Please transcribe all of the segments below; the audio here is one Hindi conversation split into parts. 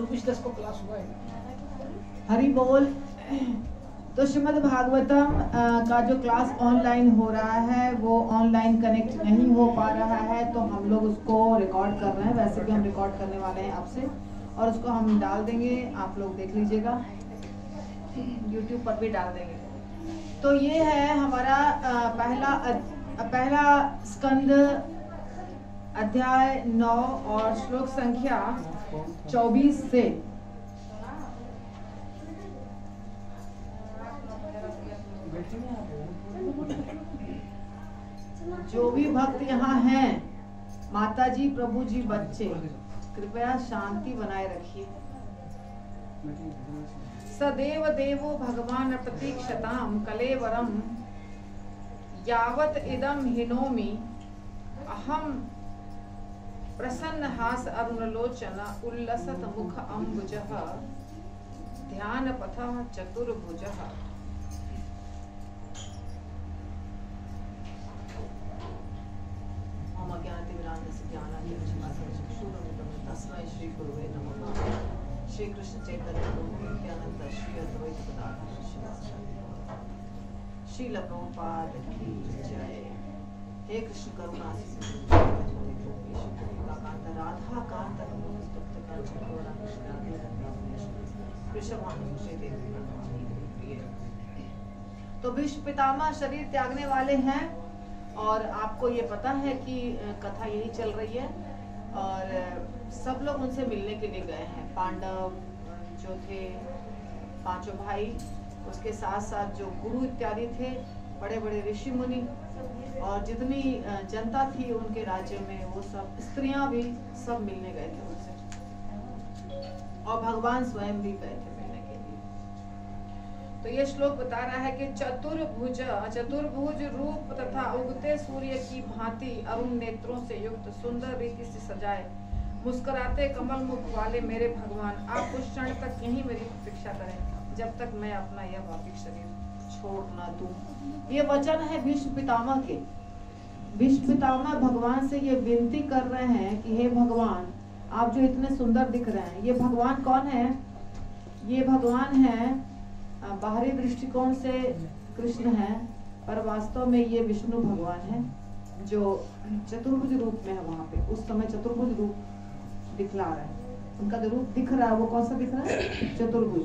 24-10 को क्लास हुआ है। हरि बोल। तो श्रीमद् भागवतम का जो क्लास ऑनलाइन हो रहा है वो ऑनलाइन कनेक्ट नहीं हो पा रहा है, तो हम लोग उसको रिकॉर्ड कर रहे हैं। वैसे भी हम रिकॉर्ड करने वाले हैं आपसे, और उसको हम डाल देंगे, आप लोग देख लीजिएगा, YouTube पर भी डाल देंगे। तो ये है हमारा पहला स्कंद अध्याय 9 और श्लोक संख्या 24 से। जो भी भक्त यहाँ हैं, माता जी, प्रभु जी, बच्चे, कृपया शांति बनाए रखिए। सदैव देवो भगवान प्रतीक्षताम कलेवरम यावत इदम हिनोमि अहम प्रसन्न हास अरुणलोचन उल्लसत मुख अम्बुजः ध्यान पथः चतुर्भुजः। तस्मै श्री गुरुवे नमः। श्री कृष्ण चैतन्य प्रभु नित्यानंद श्री अद्वैत गदाधर श्रील प्रभुपाद की जय। हे कृष्ण करुणा सिंधु राधा कांत तो भीष्म पितामह शरीर त्यागने वाले हैं, और आपको ये पता है कि कथा यही चल रही है, और सब लोग उनसे मिलने के लिए गए हैं। पांडव जो थे, पांचों भाई, उसके साथ साथ जो गुरु इत्यादि थे, बड़े बड़े ऋषि मुनि, और जितनी जनता थी उनके राज्य में, वो सब स्त्रियां भी सब मिलने गए थे उनसे, और भगवान स्वयं भी गए थे मिलने के लिए। तो ये श्लोक बता रहा है कि चतुर्भुज रूप तथा उगते सूर्य की भांति अरुण नेत्रों से युक्त, सुंदर रीति से सजाए, मुस्कुराते कमल मुख वाले मेरे भगवान, आप कुछ क्षण तक यहीं मेरी प्रतीक्षा करें, जब तक मैं अपना यह भौतिक शरीर छोड़ ना दूं। ये वचन है भीष्म पितामह के। भीष्म पितामह भगवान से ये विनती कर रहे हैं कि हे भगवान, आप जो इतने सुंदर दिख रहे हैं, ये भगवान कौन है? ये भगवान है, बाहरी दृष्टिकोण से कृष्ण है, पर वास्तव में ये विष्णु भगवान है, जो चतुर्भुज रूप में है। वहां पे उस समय चतुर्भुज रूप दिखला रहे हैं। उनका जो रूप दिख रहा है वो कौन सा दिख रहा है? चतुर्भुज।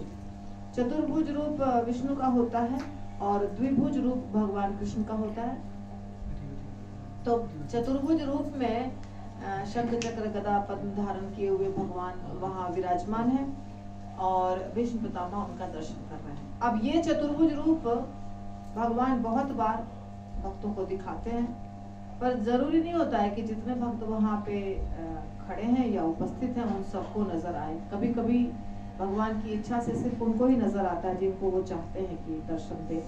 चतुर्भुज रूप विष्णु का होता है, और द्विभुज रूप भगवान कृष्ण का होता है। तो चतुर्भुज रूप में शंख चक्र गदा पद्म धारण किए हुए भगवान वहां विराजमान है, और भीष्म पितामह उनका दर्शन कर रहे हैं। अब ये चतुर्भुज रूप भगवान बहुत बार भक्तों को दिखाते हैं, पर जरूरी नहीं होता है कि जितने भक्त वहां पे खड़े हैं या उपस्थित हैं उन सबको नजर आए। कभी कभी भगवान की इच्छा से सिर्फ उनको ही नजर आता है जिनको वो चाहते हैं कि दर्शन दे।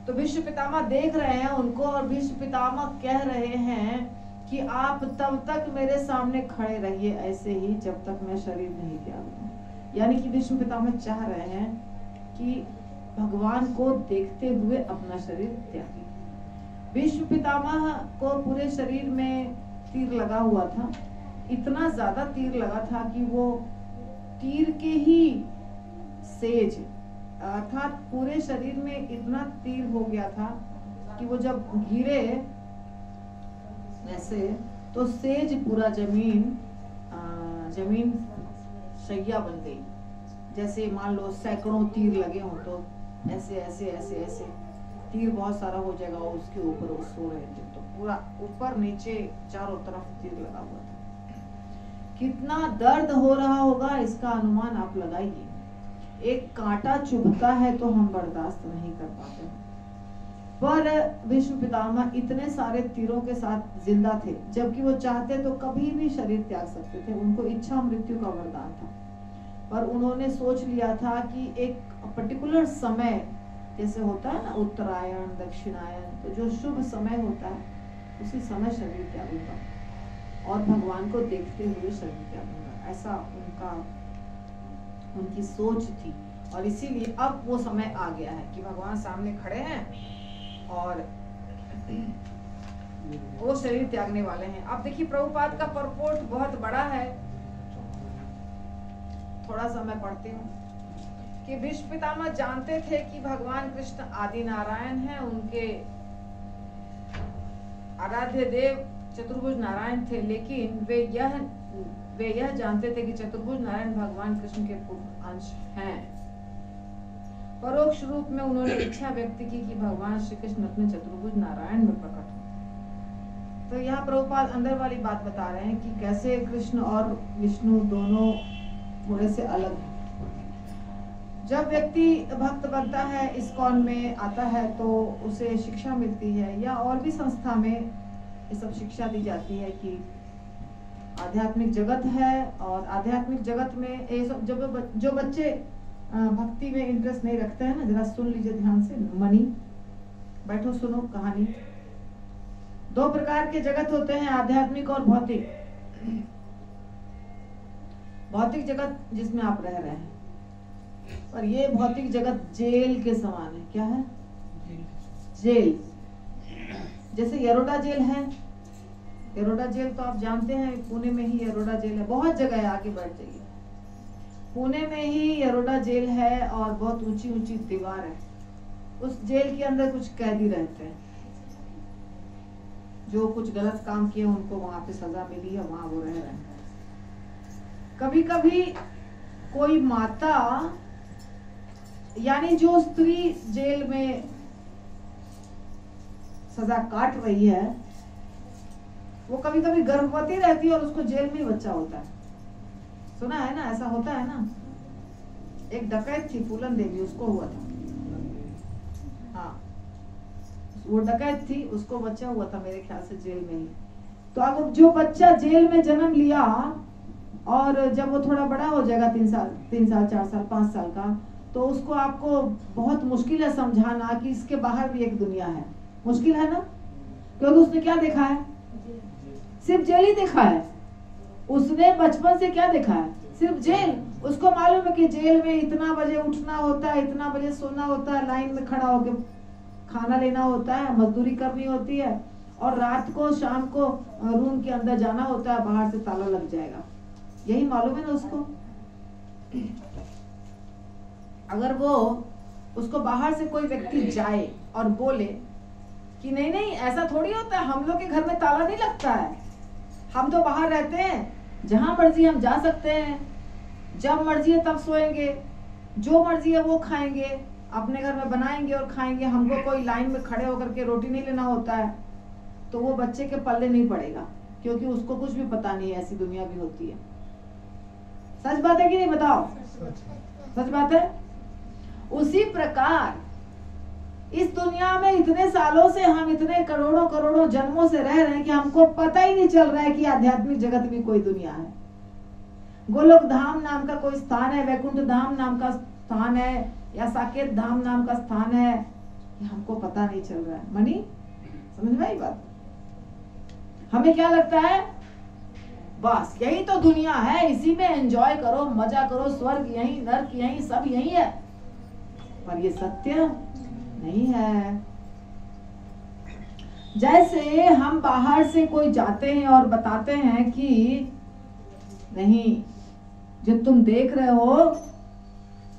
तो भीष्म पितामह देख रहे हैं उनको, और भीष्म पितामह कह रहे हैं कि आप तब तक मेरे सामने खड़े रहिए ऐसे ही, जब तक मैं शरीर नहीं त्यागूं। यानी कि भीष्म पितामह चाह रहे हैं कि भगवान को देखते हुए अपना शरीर त्यागे। भीष्म पितामह को पूरे शरीर में तीर लगा हुआ था, इतना ज्यादा तीर लगा था कि वो तीर के ही सेज, अर्थात पूरे शरीर में इतना तीर हो गया था कि वो जब गिरे वैसे, तो सेज पूरा जमीन शैया बन गई। जैसे मान लो सैकड़ों तीर लगे हों, तो ऐसे ऐसे ऐसे ऐसे तीर बहुत सारा हो जाएगा, और उसके ऊपर वो सो रहे थे, तो पूरा ऊपर नीचे चारों तरफ तीर लगा हुआ था। कितना दर्द हो रहा होगा इसका अनुमान आप लगाइए। एक कांटा चुभता है तो हम बर्दाश्त नहीं कर पाते, पर भीष्म पितामह इतने सारे तीरों के साथ जिंदा थे, जबकि वो चाहते तो कभी भी शरीर त्याग सकते थे। उनको इच्छा मृत्यु का वरदान था, पर उन्होंने सोच लिया था कि एक पर्टिकुलर समय, जैसे होता है ना उत्तरायण दक्षिणायन, तो जो शुभ समय होता है उसी समय शरीर त्यागूंगा, और भगवान को देखते हुए शरीर त्यागूंगा, ऐसा उनकी सोच थी। और इसीलिए अब वो समय आ गया है कि भगवान सामने खड़े हैं और वो शरीर त्यागने वाले हैं। अब देखिए प्रभुपाद का परपोर्ट बहुत बड़ा है, थोड़ा सा मैं पढ़ती हूँ कि भीष्म पितामह जानते थे कि भगवान कृष्ण आदि नारायण हैं, उनके आराध्य देव चतुर्भुज नारायण थे, लेकिन वे यह जानते थे कि चतुर्भुज नारायण भगवान कृष्ण के पूर्ण अंश हैं। परोक्ष रूप में उन्होंने इच्छा व्यक्त की कि भगवान श्री कृष्ण अपने चतुर्भुज नारायण में प्रकट हो। तो यहाँ प्रभुपाद अंदर वाली बात बता रहे हैं कि कैसे कृष्ण और विष्णु दोनों थोड़े से अलग हैं। जब व्यक्ति भक्त बनता है, इस्कॉन में आता है, तो उसे शिक्षा मिलती है, या और भी संस्था में ये सब शिक्षा दी जाती है कि आध्यात्मिक जगत है, और आध्यात्मिक जगत में ये सब जो बच्चे भक्ति में इंटरेस्ट नहीं रखते हैं ना, जरा सुन लीजिए ध्यान से। मनी, बैठो सुनो कहानी। दो प्रकार के जगत होते हैं, आध्यात्मिक और भौतिक। भौतिक जगत जिसमें आप रह रहे हैं, और ये भौतिक जगत जेल के समान है। क्या है? जेल। जैसे यरोडा जेल है, यरोडा जेल तो आप जानते हैं, पुणे में ही यरोडा जेल है, बहुत जगह है, आगे बढ़ जाइए। पुणे में ही यरोडा जेल है और बहुत ऊंची ऊंची दीवार है। उस जेल के अंदर कुछ कैदी रहते हैं, जो कुछ गलत काम किए उनको वहां पे सजा मिली है, वहां वो रह रहे हैं। कभी कभी कोई माता, यानी जो स्त्री जेल में सजा काट रही है, वो कभी कभी गर्भवती रहती है और उसको जेल में ही बच्चा होता है। सुना है ना, ऐसा होता है ना। एक डकैत थी फूलन देवी, उसको हुआ था। हाँ, वो डकैत थी, उसको बच्चा हुआ था मेरे ख्याल से जेल में ही। तो अब जो बच्चा जेल में जन्म लिया, और जब वो थोड़ा बड़ा हो जाएगा, 3 साल 4 साल 5 साल का, तो उसको आपको बहुत मुश्किल है समझाना कि इसके बाहर भी एक दुनिया है। मुश्किल है ना, क्योंकि उसने क्या देखा है? सिर्फ जेल ही देखा है। उसने बचपन से क्या देखा है? सिर्फ जेल। उसको मालूम है कि जेल में इतना बजे उठना होता है, इतना बजे सोना होता है, लाइन में खड़ा होकर खाना लेना होता है, मजदूरी करनी होती है, और रात को शाम को रूम के अंदर जाना होता है, बाहर से ताला लग जाएगा। यही मालूम है ना उसको। अगर वो उसको बाहर से कोई व्यक्ति जाए और बोले कि नहीं नहीं ऐसा थोड़ी होता है, हम लोग के घर में ताला नहीं लगता है, हम तो बाहर रहते हैं, जहां मर्जी हम जा सकते हैं, जब मर्जी है तब सोएंगे, जो मर्जी है वो खाएंगे, अपने घर में बनाएंगे और खाएंगे, हमको कोई लाइन में खड़े होकर के रोटी नहीं लेना होता है, तो वो बच्चे के पल्ले नहीं पड़ेगा, क्योंकि उसको कुछ भी पता नहीं है, ऐसी दुनिया भी होती है। सच बात है कि नहीं, बताओ? सच बात है। उसी प्रकार इस दुनिया में इतने सालों से हम इतने करोड़ों करोड़ों जन्मों से रह रहे हैं कि हमको पता ही नहीं चल रहा है कि आध्यात्मिक जगत भी कोई दुनिया है। गोलोक धाम नाम का कोई स्थान है, वैकुंठ धाम नाम का स्थान है, या साकेत धाम नाम का स्थान है, ये हमको पता नहीं चल रहा है। मनी, समझ में आई बात? हमें क्या लगता है, बस यही तो दुनिया है, इसी में एंजॉय करो, मजा करो, स्वर्ग यही, नर्क यही, सब यही है। पर ये सत्य नहीं है। जैसे हम बाहर से कोई जाते हैं और बताते हैं कि नहीं, जो तुम देख रहे हो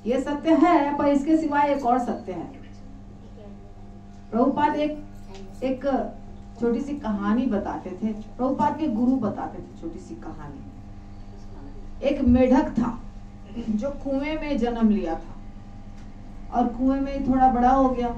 ये सत्य है, पर इसके सिवाय एक और सत्य है। प्रभुपाद एक छोटी सी कहानी बताते थे, प्रभुपाद के गुरु बताते थे छोटी सी कहानी। एक मेढक था जो कुएं में जन्म लिया था, और कुएं में ही थोड़ा बड़ा हो गया।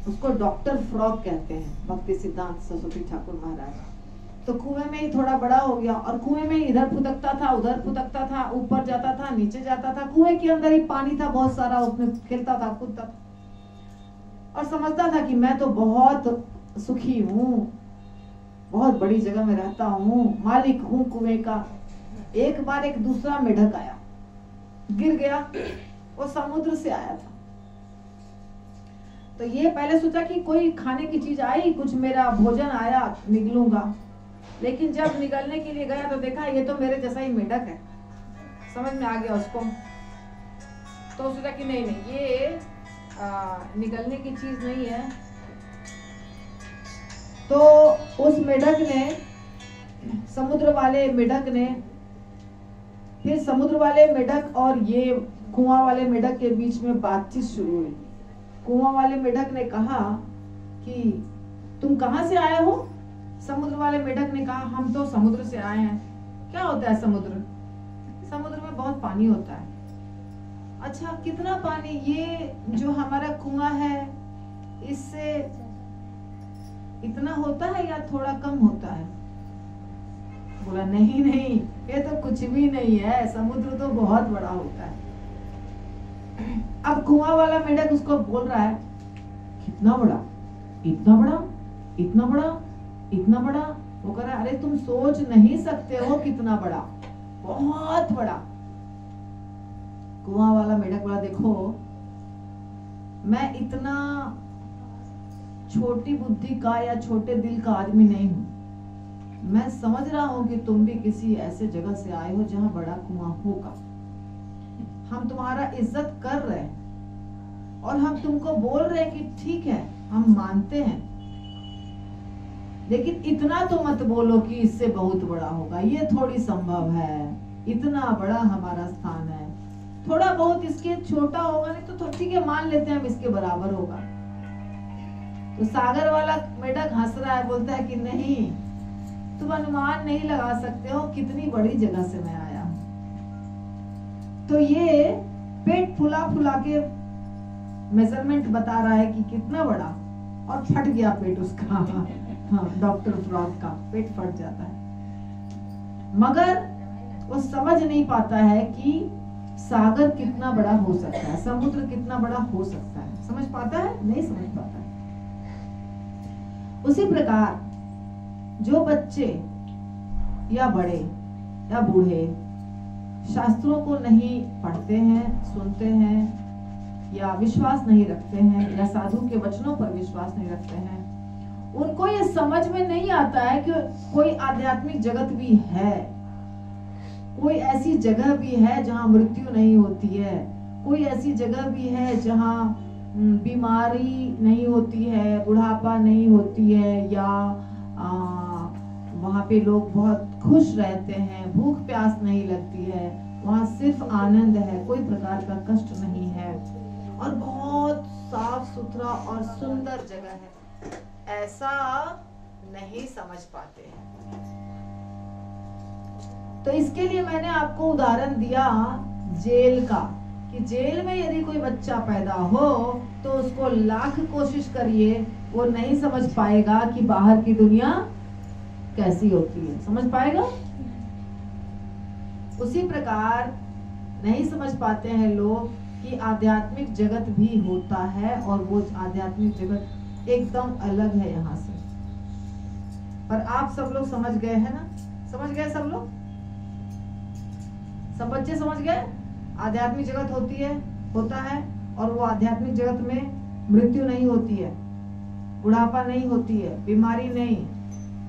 उसको डॉक्टर फ्रॉग कहते हैं, भक्ति सिद्धांत सरस्वती ठाकुर महाराज। तो कुएं में ही थोड़ा बड़ा हो गया, और कुएं में इधर फुदकता था, उधर फुदकता था, ऊपर जाता था, नीचे जाता था। कुएं के अंदर ही पानी था बहुत सारा, उसमें खेलता था, कूदता था, और समझता था कि मैं तो बहुत सुखी हूँ, बहुत बड़ी जगह में रहता हूँ, मालिक हूँ कुएं का। एक बार एक दूसरा मेढक आया, गिर गया, वो समुद्र से आया था। तो ये पहले सोचा कि कोई खाने की चीज आई, कुछ मेरा भोजन आया, निकलूंगा। लेकिन जब निकलने के लिए गया तो देखा ये तो मेरे जैसा ही मेढक है। समझ में आ गया उसको। तो सोचा कि नहीं नहीं, ये निकलने की चीज नहीं है। तो उस मेढक ने, समुद्र वाले मेढक ने फिर समुद्र वाले मेढक और ये कुआं वाले मेढक के बीच में बातचीत शुरू हुई। कुआं वाले मेढक ने कहा कि तुम कहाँ से आए हो? समुद्र वाले मेढक ने कहा हम तो समुद्र से आए हैं। क्या होता है समुद्र? समुद्र में बहुत पानी होता है। अच्छा, कितना पानी? ये जो हमारा कुआं है इससे इतना होता है या थोड़ा कम होता है? बोला नहीं नहीं, ये तो कुछ भी नहीं है, समुद्र तो बहुत बड़ा होता है। अब कुआं वाला मेढक उसको बोल रहा है कितना बड़ा, इतना बड़ा, इतना बड़ा, इतना बड़ा। वो कह रहा है अरे तुम सोच नहीं सकते हो कितना बड़ा, बहुत बड़ा। कुआं वाला मेढक बोला देखो मैं इतना छोटी बुद्धि का या छोटे दिल का आदमी नहीं हूं। मैं समझ रहा हूं कि तुम भी किसी ऐसे जगह से आए हो जहां बड़ा कुआं होगा। हम तुम्हारा इज्जत कर रहे हैं और हम तुमको बोल रहे हैं कि ठीक है हम मानते हैं, लेकिन इतना तो मत बोलो कि इससे बहुत बड़ा होगा, ये थोड़ी संभव है। इतना बड़ा हमारा स्थान है, थोड़ा बहुत इसके छोटा होगा नहीं तो ठीक है मान लेते हैं हम इसके बराबर होगा। तो सागर वाला मेढक हंस रहा है, बोलता है कि नहीं, तुम अनुमान नहीं लगा सकते हो कितनी बड़ी जगह से मैं आया हूं। तो ये पेट फुला फुला के मेजरमेंट बता रहा है कि कितना बड़ा, और फट गया पेट उसका। हाँ, डॉक्टर फ्रॉग का पेट फट जाता है। मगर वो समझ नहीं पाता है कि सागर कितना बड़ा हो सकता है, समुद्र कितना बड़ा हो सकता है। समझ पाता है? नहीं समझ पाता है। उसी प्रकार जो बच्चे या बड़े या बूढ़े शास्त्रों को नहीं पढ़ते हैं, सुनते हैं, या विश्वास नहीं रखते हैं, या साधु के वचनों पर विश्वास नहीं रखते हैं, उनको ये समझ में नहीं आता है कि कोई आध्यात्मिक जगत भी है, कोई ऐसी जगह भी है जहाँ मृत्यु नहीं होती है, कोई ऐसी जगह भी है जहाँ बीमारी नहीं होती है, बुढ़ापा नहीं होती है, या वहाँ पे लोग बहुत खुश रहते हैं, भूख प्यास नहीं लगती है, वहाँ सिर्फ आनंद है, कोई प्रकार का कष्ट नहीं है, और बहुत साफ सुथरा और सुंदर जगह है। ऐसा नहीं समझ पाते हैं। तो इसके लिए मैंने आपको उदाहरण दिया जेल का, कि जेल में यदि कोई बच्चा पैदा हो तो उसको लाख कोशिश करिए वो नहीं समझ पाएगा कि बाहर की दुनिया कैसी होती है। समझ पाएगा? उसी प्रकार नहीं समझ पाते हैं लोग कि आध्यात्मिक जगत भी होता है, और वो आध्यात्मिक जगत एकदम अलग है यहाँ से। पर आप सब लोग समझ गए हैं ना? समझ गए सब लोग? सब बच्चे समझ गए? आध्यात्मिक जगत होती है, होता है, और वो आध्यात्मिक जगत में मृत्यु नहीं होती है, बुढ़ापा नहीं होती है, बीमारी नहीं,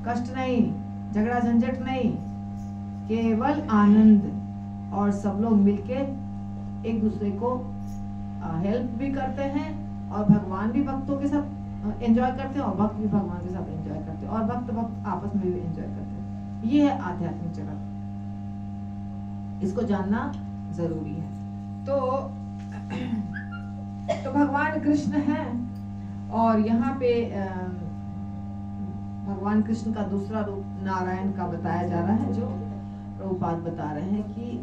कष्ट नहीं, झगड़ा झंझट नहीं, केवल आनंद, और सब लोग मिलके एक दूसरे को हेल्प भी करते हैं, और भगवान भी भक्तों के साथ एंजॉय करते हैं, और भक्त भी भगवान के साथ एंजॉय करते हैं, और भक्त आपस में भी एंजॉय करते हैं। ये है आध्यात्मिक जगत। इसको जानना जरूरी है। तो भगवान कृष्ण हैं, और यहाँ पे भगवान कृष्ण का दूसरा रूप नारायण का बताया जा रहा है, जो प्रभुपाद बता रहे हैं कि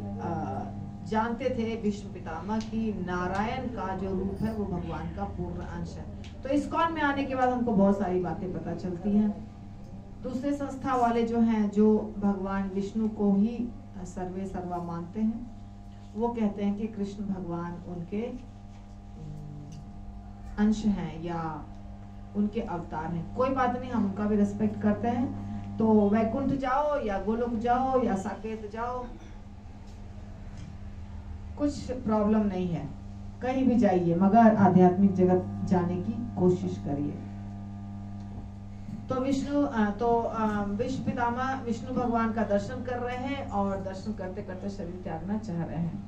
जानते थे भीष्म पितामह कि नारायण का जो रूप है वो भगवान का पूर्ण अंश है। तो इस्कॉन में आने के बाद हमको बहुत सारी बातें पता चलती हैं। दूसरे संस्था वाले जो हैं, जो भगवान विष्णु को ही सर्वे सर्वा मानते हैं, वो कहते हैं कि कृष्ण भगवान उनके अंश हैं या उनके अवतार हैं। कोई बात नहीं, हम उनका भी रिस्पेक्ट करते हैं। तो वैकुंठ जाओ या गोलोक जाओ या साकेत जाओ, कुछ प्रॉब्लम नहीं है, कहीं भी जाइए, मगर आध्यात्मिक जगत जाने की कोशिश करिए। तो विष्णु पितामह विष्णु भगवान का दर्शन कर रहे हैं, और दर्शन करते करते शरीर त्यागना चाह रहे हैं।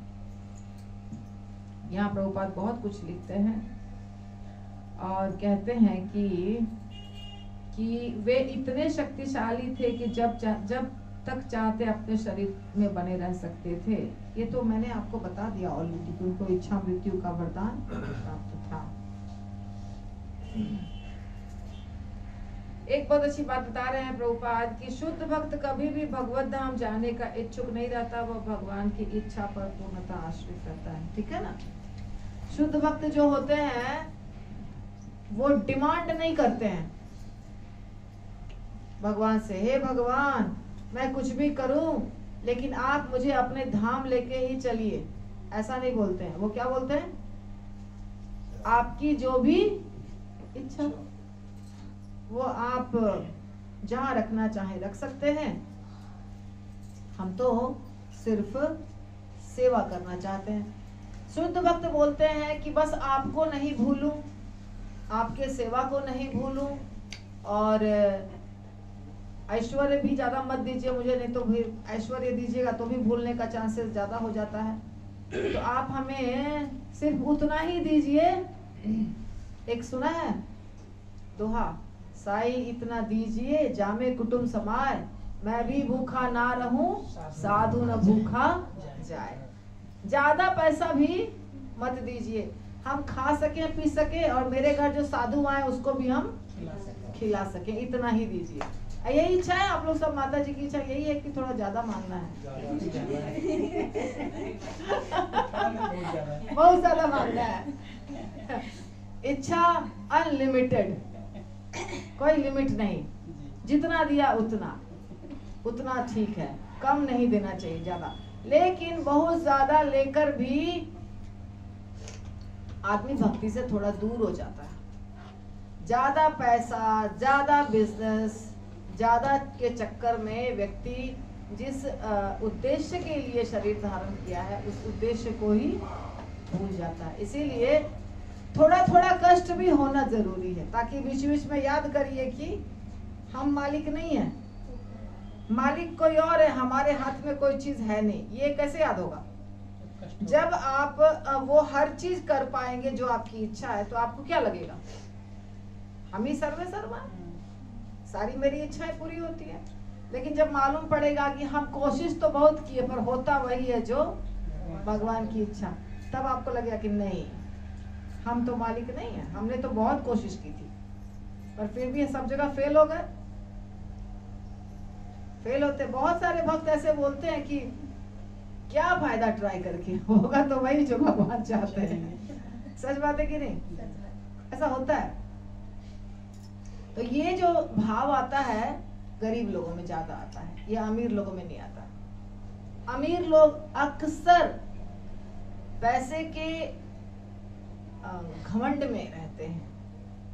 यहाँ प्रभुपाद बहुत कुछ लिखते हैं और कहते हैं कि वे इतने शक्तिशाली थे कि जब तक चाहते अपने शरीर में बने रह सकते थे। ये तो मैंने आपको बता दिया ऑलरेडी कि उनको इच्छा मृत्यु का वरदान प्राप्त था। एक बहुत अच्छी बात बता रहे हैं प्रभुपाद कि शुद्ध भक्त कभी भी भगवत धाम जाने का इच्छुक नहीं रहता, वह भगवान की इच्छा पर पूर्णतः आश्रित रहता है। ठीक है ना? शुद्ध भक्त जो होते हैं वो डिमांड नहीं करते हैं भगवान से, हे भगवान मैं कुछ भी करूं लेकिन आप मुझे अपने धाम लेके ही चलिए, ऐसा नहीं बोलते हैं। वो क्या बोलते हैं? आपकी जो भी इच्छा वो आप जहां रखना चाहे रख सकते हैं, हम तो सिर्फ सेवा करना चाहते हैं। शुद्ध भक्त बोलते हैं कि बस आपको नहीं भूलूं, आपके सेवा को नहीं भूलूं, और ऐश्वर्य भी ज्यादा मत दीजिए मुझे, नहीं तो फिर ऐश्वर्य दीजिएगा तो भी भूलने का चांसेस ज्यादा हो जाता है। तो आप हमें सिर्फ उतना ही दीजिए। एक सुना है दोहा, साई इतना दीजिए जामे कुटुंब समाए, मैं भी भूखा ना रहूं साधु न भूखा जाए। ज्यादा पैसा भी मत दीजिए, हम खा सके पी सके और मेरे घर जो साधु आए उसको भी हम खिला सके, इतना ही दीजिए। यही इच्छा है आप लोग सब, माता जी की इच्छा यही है कि थोड़ा ज्यादा मांगना है, बहुत ज्यादा मांगना है। इच्छा अनलिमिटेड, कोई लिमिट नहीं, जितना दिया उतना ठीक है, कम नहीं देना चाहिए ज्यादा। लेकिन बहुत ज्यादा लेकर भी आदमी भक्ति से थोड़ा दूर हो जाता है। ज्यादा पैसा, ज्यादा बिजनेस, ज्यादा के चक्कर में व्यक्ति जिस उद्देश्य के लिए शरीर धारण किया है उस उद्देश्य को ही भूल जाता है। इसीलिए थोड़ा थोड़ा कष्ट भी होना जरूरी है, ताकि बीच बीच में याद करिए कि हम मालिक नहीं है, मालिक कोई और है, हमारे हाथ में कोई चीज है नहीं। ये कैसे याद होगा? जब आप वो हर चीज कर पाएंगे जो आपकी इच्छा है तो आपको क्या लगेगा? हम ही सर्वे सर्वा, सारी मेरी इच्छाएं पूरी होती है। लेकिन जब मालूम पड़ेगा कि हम कोशिश तो बहुत किए पर होता वही है जो भगवान की इच्छा, तब आपको लगेगा कि नहीं, हम तो मालिक नहीं है, हमने तो बहुत कोशिश की थी पर फिर भी सब जगह फेल हो गए। फेल होते बहुत सारे भक्त ऐसे बोलते हैं कि क्या फायदा ट्राई करके, होगा तो वही जो भगवान चाहते हैं। सच बात है कि नहीं? ऐसा होता है। तो ये जो भाव आता है गरीब लोगों में ज्यादा आता है, ये अमीर लोगों में नहीं आता। अमीर लोग अक्सर पैसे के घमंड में रहते हैं,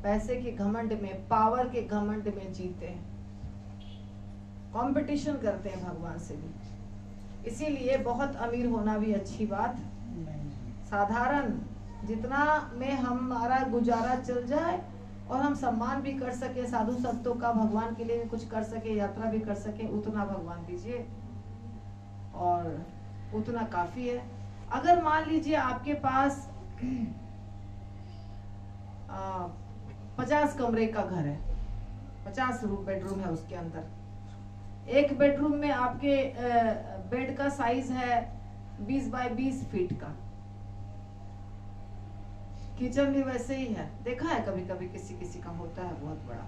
पैसे के घमंड में, पावर के घमंड में जीते हैं, कंपटीशन करते हैं भगवान से भी। इसीलिए बहुत अमीर होना भी अच्छी बात साधारण जितना में हमारा गुजारा चल जाए और हम सम्मान भी कर सके साधु संतों का, भगवान के लिए भी कुछ कर सके, यात्रा भी कर सके, उतना भगवान दीजिए और उतना काफी है। अगर मान लीजिए आपके पास 50 कमरे का घर है, 50 बेडरूम है, उसके अंदर एक बेडरूम में आपके बेड का साइज है 20 बाय 20 फीट का, किचन भी वैसे ही है, देखा है कभी कभी किसी किसी का होता है बहुत बड़ा।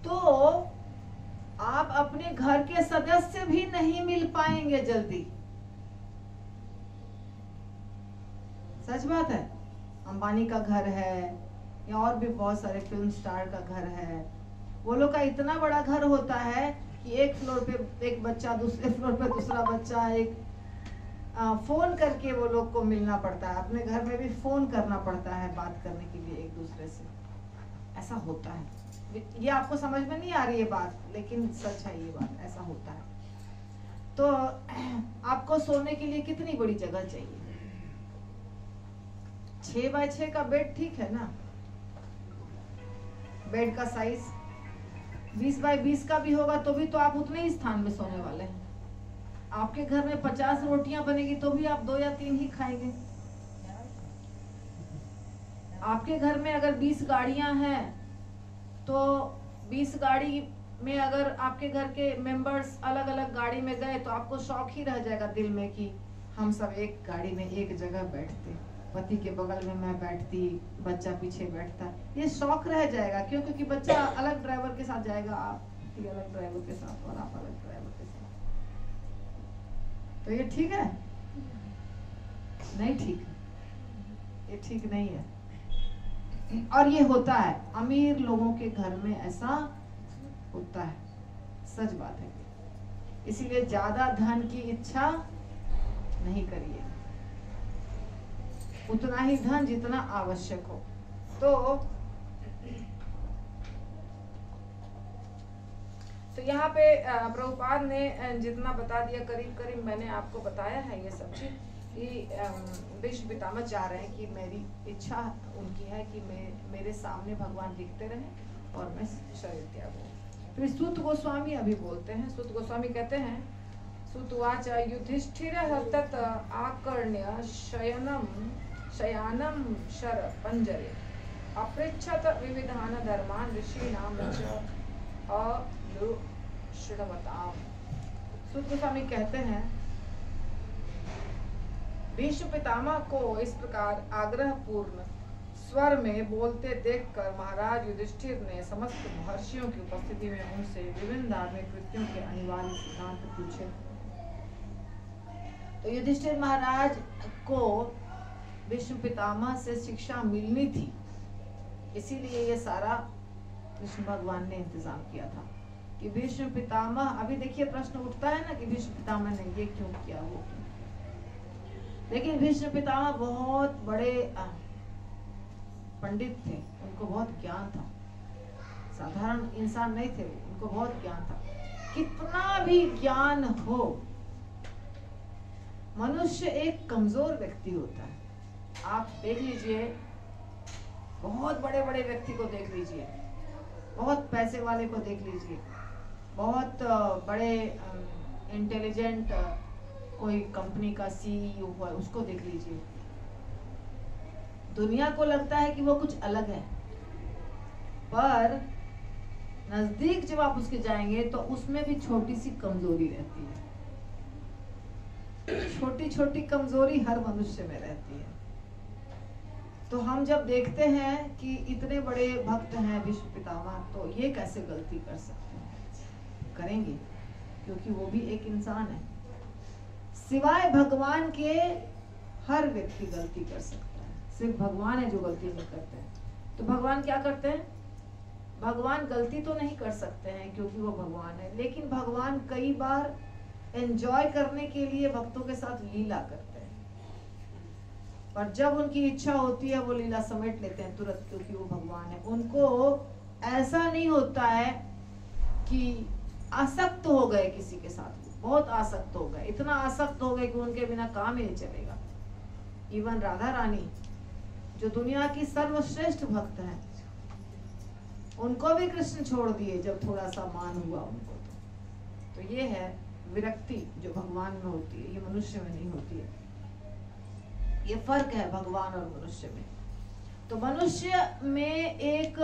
तो आप अपने घर के सदस्य भी नहीं मिल पाएंगे जल्दी। सच बात है। अंबानी का घर है या और भी बहुत सारे फिल्म स्टार का घर है, वो लोग का इतना बड़ा घर होता है कि एक फ्लोर पे एक बच्चा, दूसरे फ्लोर पे दूसरा बच्चा, एक फोन करके वो लोग को मिलना पड़ता है। अपने घर में भी फोन करना पड़ता है बात करने के लिए एक दूसरे से। ऐसा होता है। ये आपको समझ में नहीं आ रही है बात, लेकिन सच है ये बात, ऐसा होता है। तो आपको सोने के लिए कितनी बड़ी जगह चाहिए? 6 बाय 6 का बेड ठीक है ना? बेड का साइज 20 बाय 20 का भी होगा तो भी तो आप उतने ही स्थान में सोने वाले हैं। आपके घर में 50 रोटियां बनेगी तो भी आप 2 या 3 ही खाएंगे। आपके घर में अगर 20 गाड़ियां हैं तो 20 गाड़ी में अगर आपके घर के मेंबर्स अलग अलग गाड़ी में गए तो आपको शौक ही रह जाएगा दिल में कि हम सब एक गाड़ी में एक जगह बैठते, पति के बगल में मैं बैठती, बच्चा पीछे बैठता, ये शौक रह जाएगा। क्यों? क्योंकि बच्चा अलग ड्राइवर के साथ जाएगा, आप अलग ड्राइवर के साथ और आप अलग ड्राइवर के साथ। तो ये ठीक है? नहीं ठीक, ये ठीक नहीं है। और ये होता है, अमीर लोगों के घर में ऐसा होता है, सच बात है। इसीलिए ज्यादा धन की इच्छा नहीं करिए, उतना ही धन जितना आवश्यक हो। तो यहाँ पे प्रभुपाद ने जितना बता दिया, करीब करीब मैंने आपको बताया है ये सब चीज कि विश्व पितामह चाह रहे हैं कि मेरी इच्छा उनकी है कि मेरे सामने भगवान दिखते रहे और मैं शरीर त्यागूं। फिर सूत गोस्वामी अभी बोलते हैं। सूत गोस्वामी कहते हैं, सुतवाच युधिष्ठिर तत् आकर्ण्य शयानम शर पंजरे अपृच्छत विविधान धर्मान ऋषीणाम अश्रवताम। सूत गोस्वामी कहते हैं, भीष्म पितामह को इस प्रकार आग्रह पूर्ण स्वर में बोलते देखकर महाराज युधिष्ठिर ने समस्त महर्षियों की उपस्थिति में उनसे विभिन्न धार्मिक कृत्यों के अनिवार्य सिद्धांत पूछे। तो युधिष्ठिर महाराज को भीष्म पितामह से शिक्षा मिलनी थी, इसीलिए ये सारा कृष्ण भगवान ने इंतजाम किया था कि भीष्म पितामह, अभी देखिए प्रश्न उठता है ना कि भीष्म पितामह ने ये क्यों किया, वो क्यों। लेकिन भीष्म पितामह बहुत बड़े पंडित थे, उनको बहुत ज्ञान था, साधारण इंसान नहीं थे, उनको बहुत ज्ञान था। कितना भी ज्ञान हो, मनुष्य एक कमजोर व्यक्ति होता है। आप देख लीजिए, बहुत बड़े बड़े व्यक्ति को देख लीजिए, बहुत पैसे वाले को देख लीजिए, बहुत बड़े इंटेलिजेंट कोई कंपनी का सीईओ है, उसको देख लीजिए। दुनिया को लगता है कि वो कुछ अलग है, पर नजदीक जब आप उसके जाएंगे तो उसमें भी छोटी सी कमजोरी रहती है। छोटी छोटी कमजोरी हर मनुष्य में रहती है। तो हम जब देखते हैं कि इतने बड़े भक्त हैं भीष्म पितामह, तो ये कैसे गलती कर सकते हैं? करेंगे, क्योंकि वो भी एक इंसान है। सिवाय भगवान के हर व्यक्ति गलती कर सकता है, सिर्फ भगवान है जो गलती नहीं करते हैं। तो भगवान क्या करते हैं? भगवान गलती तो नहीं कर सकते हैं क्योंकि वो भगवान है, लेकिन भगवान कई बार एंजॉय करने के लिए भक्तों के साथ लीला करते हैं, और जब उनकी इच्छा होती है वो लीला समेट लेते हैं तुरंत, क्योंकि वो भगवान है। उनको ऐसा नहीं होता है कि आसक्त हो गए किसी के साथ, बहुत आसक्त हो गए, इतना आसक्त हो गए कि उनके बिना काम ही नहीं चलेगा। इवन राधा रानी जो दुनिया की सर्वश्रेष्ठ भक्त है, उनको भी कृष्ण छोड़ दिए जब थोड़ा सा मान हुआ उनको। तो ये है विरक्ति जो भगवान में होती है, ये मनुष्य में नहीं होती है। ये फर्क है भगवान और मनुष्य में। तो मनुष्य में एक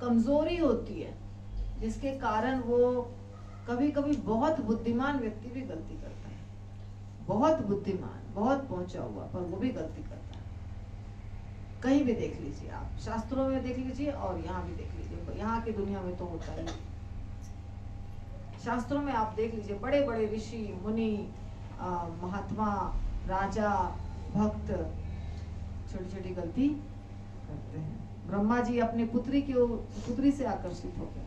कमजोरी होती है जिसके कारण वो कभी कभी बहुत बुद्धिमान व्यक्ति भी गलती करता है, बहुत बुद्धिमान, बहुत पहुंचा हुआ, पर वो भी गलती करता है। कहीं भी देख लीजिए आप, शास्त्रों में देख लीजिए और यहाँ भी देख लीजिए, यहाँ की दुनिया में तो होता ही। शास्त्रों में आप देख लीजिए, बड़े बड़े ऋषि मुनि, महात्मा, राजा, भक्त छोटी छोटी गलती करते हैं। ब्रह्मा जी अपनी पुत्री से आकर्षित हो गए,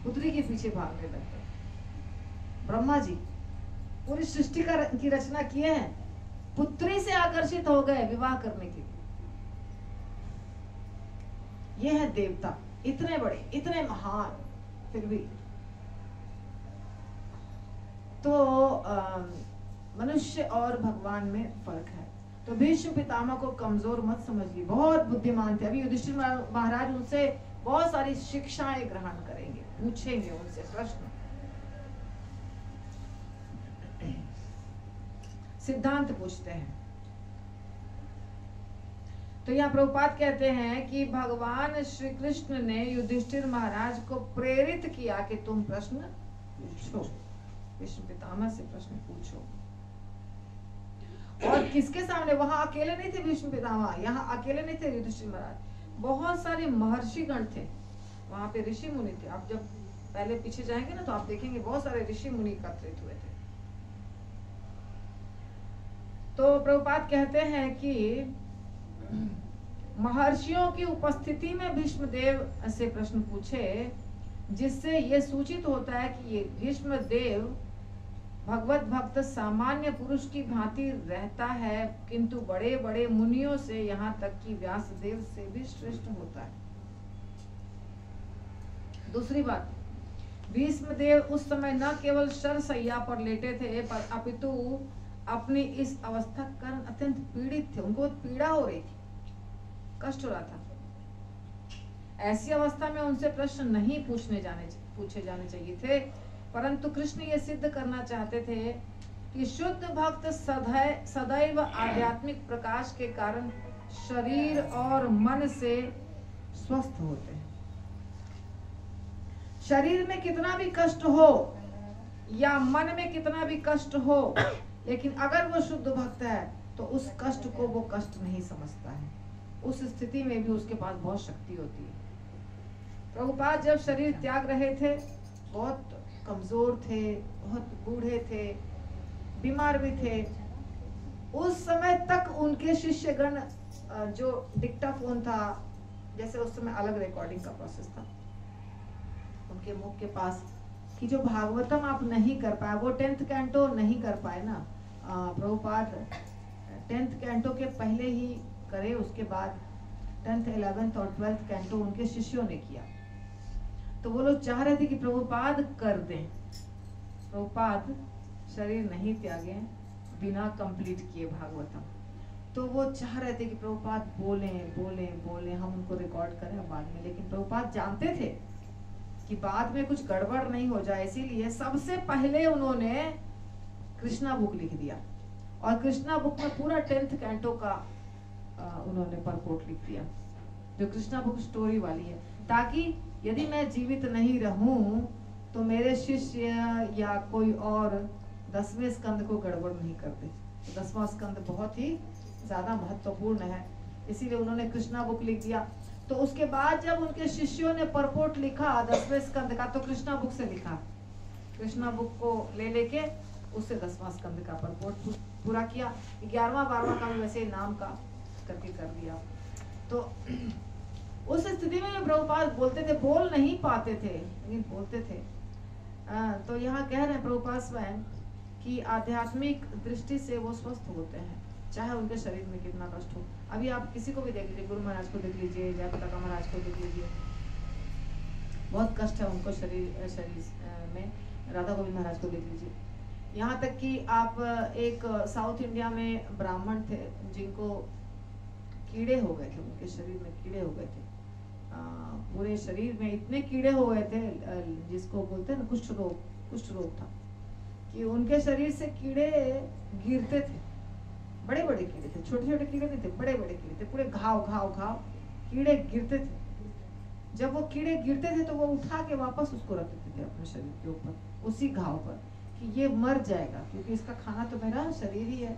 पुत्री के पीछे भागने लग गए। ब्रह्मा जी पूरी सृष्टि की रचना किए हैं, पुत्री से आकर्षित हो गए विवाह करने के लिए। ये है देवता, इतने बड़े, इतने महान, फिर भी। तो मनुष्य और भगवान में फर्क है। तो भीष्म पितामह को कमजोर मत समझिए, बहुत बुद्धिमान थे। अभी युधिष्ठिर महाराज उनसे बहुत सारी शिक्षाएं ग्रहण करेंगे, पूछेंगे उनसे प्रश्न, सिद्धांत पूछते हैं। तो यहाँ प्रभुपाद कहते हैं कि भगवान श्री कृष्ण ने युधिष्ठिर महाराज को प्रेरित किया कि तुम प्रश्न पूछो, भीष्म पितामह से प्रश्न पूछो। और किसके सामने? वहां अकेले नहीं थे भीष्म पितामह, यहाँ अकेले नहीं थे युधिष्ठिर महाराज, बहुत सारे महर्षि गण थे वहां पे, ऋषि मुनि थे। आप जब पहले पीछे जाएंगे ना तो आप देखेंगे बहुत सारे ऋषि मुनि एकत्रित हुए थे। तो प्रभुपाद कहते हैं कि महर्षियों की उपस्थिति में भीष्म देव से प्रश्न पूछे, जिससे यह सूचित होता है कि ये भीष्म देव भगवत भक्त सामान्य पुरुष की भांति रहता है, किंतु बड़े बड़े मुनियों से, यहाँ तक कि व्यास देव से भी श्रेष्ठ होता है। दूसरी बात, भीष्म देव उस समय न केवल शरशैया पर लेटे थे, पर अपितु अपनी इस अवस्था के कारण अत्यंत पीड़ित थे। उनको पीड़ा हो रही थी, कष्ट हो रहा था। ऐसी अवस्था में उनसे प्रश्न नहीं पूछे जाने चाहिए थे, परंतु कृष्ण ये सिद्ध करना चाहते थे कि शुद्ध भक्त सदैव आध्यात्मिक प्रकाश के कारण शरीर और मन से स्वस्थ होते हैं। शरीर में कितना भी कष्ट हो या मन में कितना भी कष्ट हो, लेकिन अगर वो शुद्ध भक्त है तो उस कष्ट को वो कष्ट नहीं समझता है। उस स्थिति में भी उसके पास बहुत शक्ति होती है। प्रभुपाद जब शरीर त्याग रहे थे, बहुत कमजोर थे, बहुत बूढ़े थे, बीमार भी थे, उस समय तक उनके शिष्यगण जो डिक्टाफोन था, जैसे उस समय अलग रिकॉर्डिंग का प्रोसेस था, उनके मुख के पास कि जो भागवतम आप नहीं कर पाए, वो 10th कैंटो नहीं कर पाए ना, प्रभुपाद 10th कैंटो के पहले ही करे, उसके बाद 10th 11th और 12th कैंटो उनके शिष्यों ने किया। तो वो लोग चाह रहे थे कि प्रभुपाद कर दें। प्रभुपाद शरीर नहीं त्यागे बिना कंप्लीट किए भागवतम, तो वो चाह रहे थे कि प्रभुपाद बोलें, हम उनको रिकॉर्ड करें बाद में। लेकिन प्रभुपाद जानते थे कि बाद में कुछ गड़बड़ नहीं हो जाए, इसीलिए सबसे पहले उन्होंने कृष्णा बुक लिख दिया, और कृष्णा बुक में पूरा 10th कैंटो का उन्होंने परपोर्ट लिख दिया, जो कृष्णा बुक स्टोरी वाली है, ताकि यदि मैं जीवित नहीं रहूं तो मेरे शिष्य या कोई और 10वें स्कंद को गड़बड़ नहीं कर दे। तो 10वां स्कंद बहुत ही ज्यादा महत्वपूर्ण है, इसीलिए उन्होंने कृष्णा बुक लिख दिया। तो उसके बाद जब उनके शिष्यों ने परपोर्ट लिखा 10वें स्कंद का, तो कृष्णा बुक से लिखा, कृष्णा बुक को लेके उससे 10वां स्कंद का परपोर्ट पूरा किया। 11वां 12वां का भी वैसे नाम का करके कर दिया। तो उस स्थिति में प्रभुपाद बोलते थे, बोल नहीं पाते थे लेकिन बोलते थे। तो यहाँ कह रहे हैं प्रभुपाद स्वयं कि आध्यात्मिक दृष्टि से वो स्वस्थ होते हैं, चाहे उनके शरीर में कितना कष्ट हो। अभी आप किसी को भी देख लीजिए, गुरु महाराज को देख लीजिए, जयप्रताप महाराज को देख लीजिए, बहुत कष्ट है उनको शरीर में। राधा गोविंद महाराज को देख लीजिए। यहाँ तक कि आप एक साउथ इंडिया में ब्राह्मण थे जिनको कीड़े हो गए थे, उनके शरीर में कीड़े हो गए थे, पूरे शरीर में इतने कीड़े हो गए थे, जिसको बोलते हैं ना कुष्ठ रोग था, कि उनके शरीर से कीड़े गिरते थे, बड़े बड़े कीड़े थे, छोटे छोटे कीड़े नहीं थे, बड़े बड़े कीड़े थे, पूरे घाव कीड़े गिरते थे। जब वो कीड़े गिरते थे तो वो उठा के वापस उसको रख देते थे अपने शरीर के ऊपर, उसी घाव पर, कि ये मर जाएगा क्योंकि इसका खाना तो मेरा शरीर ही है,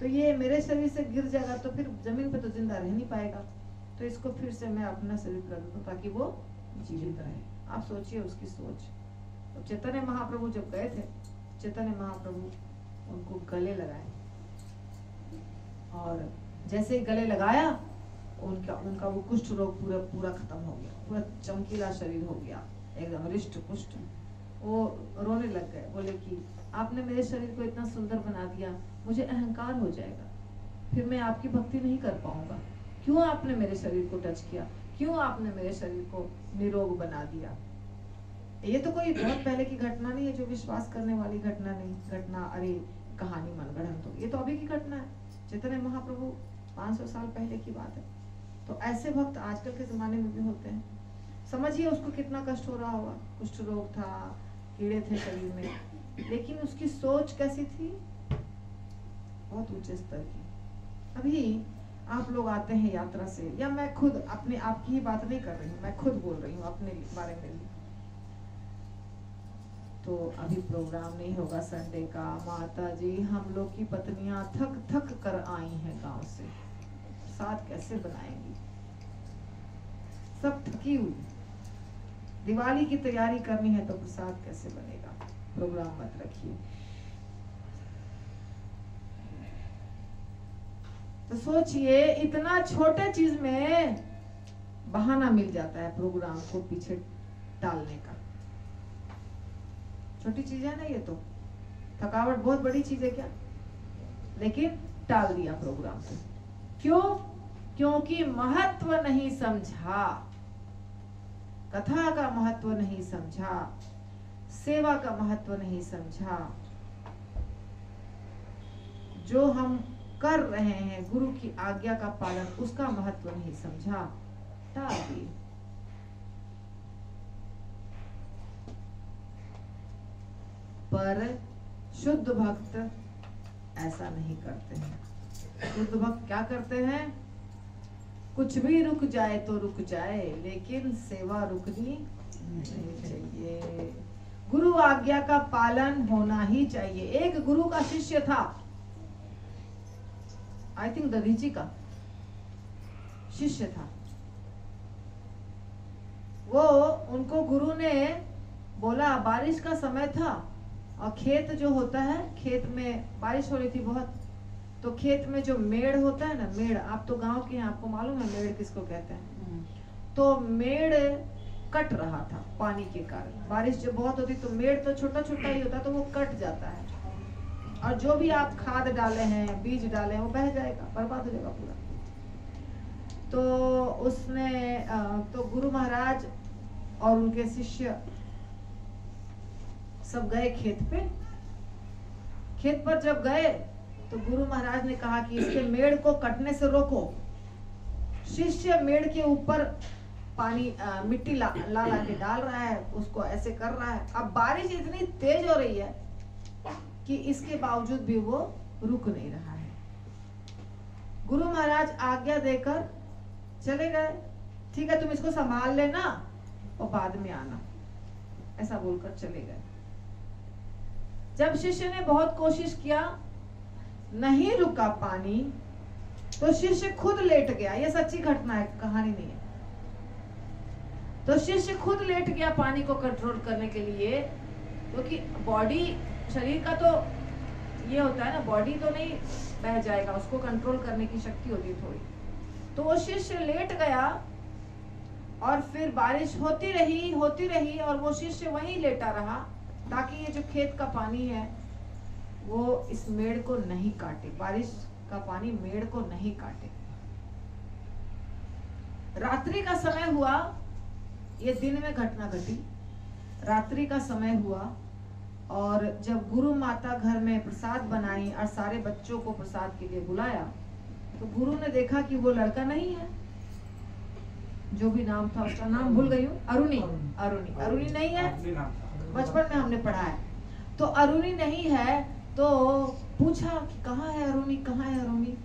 तो ये मेरे शरीर से गिर जाएगा तो फिर जमीन पे तो जिंदा रह नहीं पाएगा, तो इसको फिर से मैं अपना शरीर कर देता हूँ ताकि वो जीवित रहे। आप सोचिए उसकी सोच। तो चैतन्य महाप्रभु जब गए थे, चैतन्य महाप्रभु उनको गले लगाए, और जैसे ही गले लगाया उनका वो कुष्ठ रोग पूरा खत्म हो गया, पूरा चमकीला शरीर हो गया, एकदम रिष्ट पुष्ट। वो रोने लग गए, बोले कि आपने मेरे शरीर को इतना सुंदर बना दिया, मुझे अहंकार हो जाएगा, फिर मैं आपकी भक्ति नहीं कर पाऊंगा। क्यों आपने मेरे शरीर को टच किया, क्यों आपने मेरे शरीर को निरोग बना दिया। ये तो कोई बहुत पहले की घटना नहीं है, जो विश्वास करने वाली घटना अरे कहानी मनगढ़ंत तो ये तो अभी की घटना है, चैतन्य महाप्रभु 500 साल पहले की बात है। तो ऐसे भक्त आजकल के जमाने में भी होते हैं। समझिए उसको कितना कष्ट हो रहा होगा, कुष्ठ रोग था, कीड़े थे शरीर में, लेकिन उसकी सोच कैसी थी, बहुत ऊंचे स्तर की। अभी आप लोग आते हैं यात्रा से, या मैं खुद अपने आप की ही बात नहीं कर रही हूँ, मैं खुद बोल रही हूँ अपने बारे में। तो अभी प्रोग्राम नहीं होगा संडे का। माता जी हम लोग की पत्नियां थक थक कर आई हैं गांव से, प्रसाद कैसे बनाएंगी, सब थकी हुई। दिवाली की तैयारी करनी है तो प्रसाद कैसे बनेगा, प्रोग्राम मत रखिए। तो सोचिए इतना छोटे चीज में बहाना मिल जाता है प्रोग्राम को पीछे टालने का। छोटी चीज है ना ये, तो थकावट बहुत बड़ी चीज है क्या, लेकिन टाल दिया प्रोग्राम को। क्यों? क्योंकि महत्व नहीं समझा, कथा का महत्व नहीं समझा, सेवा का महत्व नहीं समझा। जो हम कर रहे हैं गुरु की आज्ञा का पालन, उसका महत्व नहीं समझा, टाल दिए। पर शुद्ध भक्त ऐसा नहीं करते हैं। शुद्ध भक्त क्या करते हैं? कुछ भी रुक जाए तो रुक जाए, लेकिन सेवा रुकनी नहीं चाहिए। गुरु आज्ञा का पालन होना ही चाहिए। एक गुरु का शिष्य था, आई थिंक दधीची का शिष्य था वो। उनको गुरु ने बोला, बारिश का समय था और खेत जो होता है, खेत में बारिश हो रही थी बहुत, तो खेत में जो मेड़ होता है ना, मेड़, आप तो गांव के हैं, आपको मालूम है मेड़ किसको कहते हैं। तो मेड़ कट रहा था पानी के कारण। बारिश जब बहुत होती तो मेड़ तो छोटा छोटा ही होता, तो वो कट जाता है, और जो भी आप खाद डाले हैं, बीज डाले हैं, वो बह जाएगा, बर्बाद हो जाएगा पूरा। तो उसने तो गुरु महाराज और उनके शिष्य सब गए खेत पे। खेत पर जब गए तो गुरु महाराज ने कहा कि इसके मेड़ को कटने से रोको। शिष्य मेड़ के ऊपर पानी मिट्टी ला के डाल रहा है, उसको ऐसे कर रहा है। अब बारिश इतनी तेज हो रही है कि इसके बावजूद भी वो रुक नहीं रहा है। गुरु महाराज आज्ञा देकर चले गए, ठीक है तुम इसको संभाल लेना और बाद में आना, ऐसा बोलकर चले गए। जब शिष्य ने बहुत कोशिश किया, नहीं रुका पानी, तो शिष्य खुद लेट गया। ये सच्ची घटना है, कहानी नहीं है। तो शिष्य खुद लेट गया पानी को कंट्रोल करने के लिए, क्योंकि बॉडी, शरीर का तो ये होता है ना, बॉडी तो नहीं बह जाएगा, उसको कंट्रोल करने की शक्ति होती है थोड़ी। तो वो शिष्य लेट गया और फिर बारिश होती रही और वो शिष्य वहीं लेटा रहा, ताकि ये जो खेत का पानी है वो इस मेड़ को नहीं काटे, बारिश का पानी मेड़ को नहीं काटे। रात्रि का समय हुआ, ये दिन में घटना घटी, रात्रि का समय हुआ, और जब गुरु माता घर में प्रसाद बनाई और सारे बच्चों को प्रसाद के लिए बुलाया, तो गुरु ने देखा कि वो लड़का नहीं है, जो भी नाम था उसका नाम भूल गई हूँ, अरुणी नहीं है, बचपन में हमने पढ़ा है। तो अरुणी नहीं है, तो पूछा कि कहाँ है अरुणी, कहाँ है अरुणी।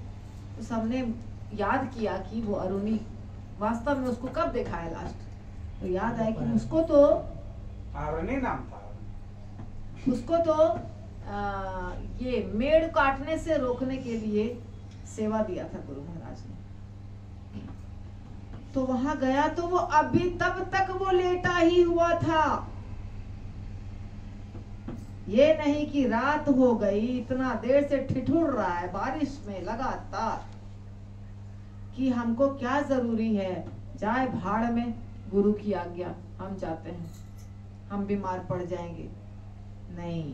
तो सबने याद किया कि वो अरुणी वास्तव में उसको कब देखा है लास्ट, तो याद आया कि उसको तो अरुणी नाम था, उसको तो ये मेड़ काटने से रोकने के लिए सेवा दिया था गुरु महाराज ने। तो वहां गया तो वो अभी तब तक वो लेटा ही हुआ था। ये नहीं कि रात हो गई, इतना देर से ठिठुर रहा है बारिश में लगातार, कि हमको क्या जरूरी है, जाए भाड़ में, गुरु की आज्ञा, हम जाते हैं, हम बीमार पड़ जाएंगे। नहीं,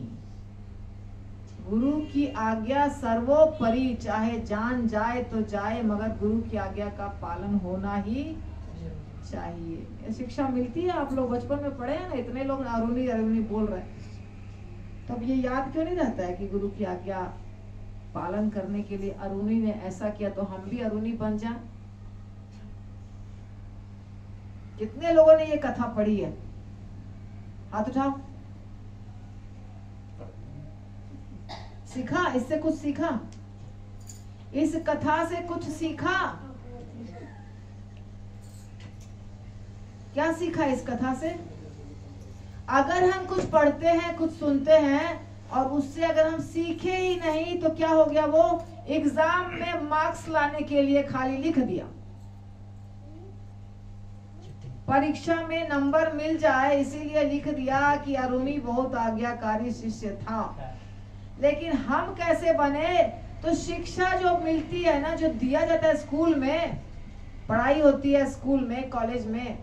गुरु की आज्ञा सर्वोपरि, चाहे जान जाए तो जाए, मगर गुरु की आज्ञा का पालन होना ही चाहिए। शिक्षा मिलती है, आप लोग बचपन में पढ़े हैं ना, इतने लोग अरुणी अरुणी बोल रहे हैं, तब ये याद क्यों नहीं रहता है कि गुरु की आज्ञा पालन करने के लिए अरुणी ने ऐसा किया, तो हम भी अरुणी बन जाएं। कितने लोगों ने ये कथा पढ़ी है? हाथ उठाओ। सीखा, इससे कुछ सीखा? इस कथा से कुछ सीखा? क्या सीखा इस कथा से? अगर हम कुछ पढ़ते हैं, कुछ सुनते हैं और उससे अगर हम सीखे ही नहीं तो क्या हो गया? वो एग्जाम में मार्क्स लाने के लिए खाली लिख दिया, परीक्षा में नंबर मिल जाए इसीलिए लिख दिया कि अरुणी बहुत आज्ञाकारी शिष्य था। लेकिन हम कैसे बने? तो शिक्षा जो मिलती है ना, जो दिया जाता है स्कूल में, पढ़ाई होती है स्कूल में, कॉलेज में,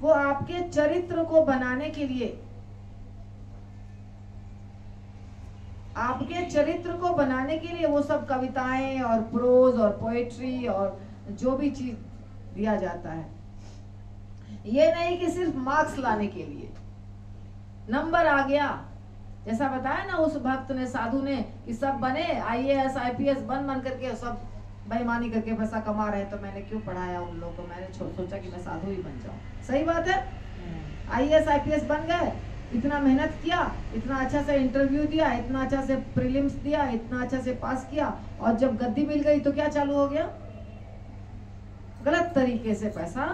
वो आपके चरित्र को बनाने के लिए, आपके चरित्र को बनाने के लिए वो सब कविताएं और प्रोज और पोएट्री और जो भी चीज दिया जाता है, ये नहीं कि सिर्फ मार्क्स लाने के लिए। नंबर आ गया, जैसा बताया ना उस भक्त ने, साधु ने, कि सब बने IAS IPS बन करके सब बेईमानी करके पैसा कमा रहे, तो मैंने क्यों पढ़ाया उन लोगों को? मैंने सोचा कि मैं साधु ही बन जाऊं। सही बात है। IAS IPS बन गए, इतना मेहनत किया, इतना अच्छा से इंटरव्यू दिया, इतना अच्छा से प्रीलिम्स दिया, इतना अच्छा से पास किया, और जब गद्दी मिल गई तो क्या चालू हो गया? गलत तरीके से पैसा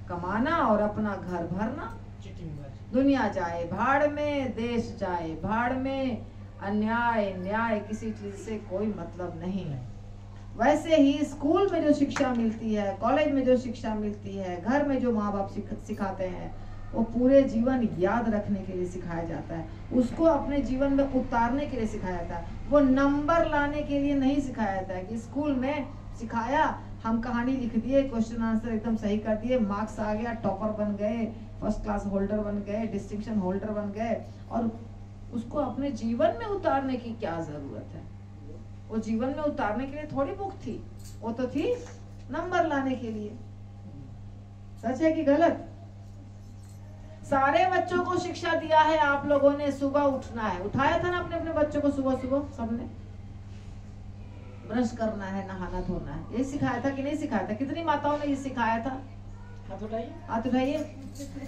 कमाना और अपना घर भरना। दुनिया जाए भाड़ में, देश जाए भाड़ में, अन्याय न्याय किसी चीज से कोई मतलब नहीं। वैसे ही स्कूल में जो शिक्षा मिलती है, कॉलेज में जो शिक्षा मिलती है, घर में जो माँ बाप सिखाते हैं, वो पूरे जीवन याद रखने के लिए सिखाया जाता है, उसको अपने जीवन में उतारने के लिए सिखाया जाता है। वो नंबर लाने के लिए नहीं सिखाया जाता है कि स्कूल में सिखाया, हम कहानी लिख दिए, क्वेश्चन आंसर एकदम सही कर दिए, मार्क्स आ गया, टॉपर बन गए, फर्स्ट क्लास होल्डर बन गए, डिस्टिंक्शन होल्डर बन गए, और उसको अपने जीवन में उतारने की क्या जरूरत है? वो जीवन में उतारने के लिए थोड़ी बुक थी, वो तो थी नंबर लाने के लिए। सच है कि गलत? सारे बच्चों को शिक्षा दिया है आप लोगों ने, सुबह उठना है, उठाया था ना अपने अपने बच्चों को सुबह सुबह सबने? ब्रश करना है, नहाना धोना है, ये सिखाया था कि नहीं सिखाया था? कितनी माताओं ने ये सिखाया था? हाथ उठाइए।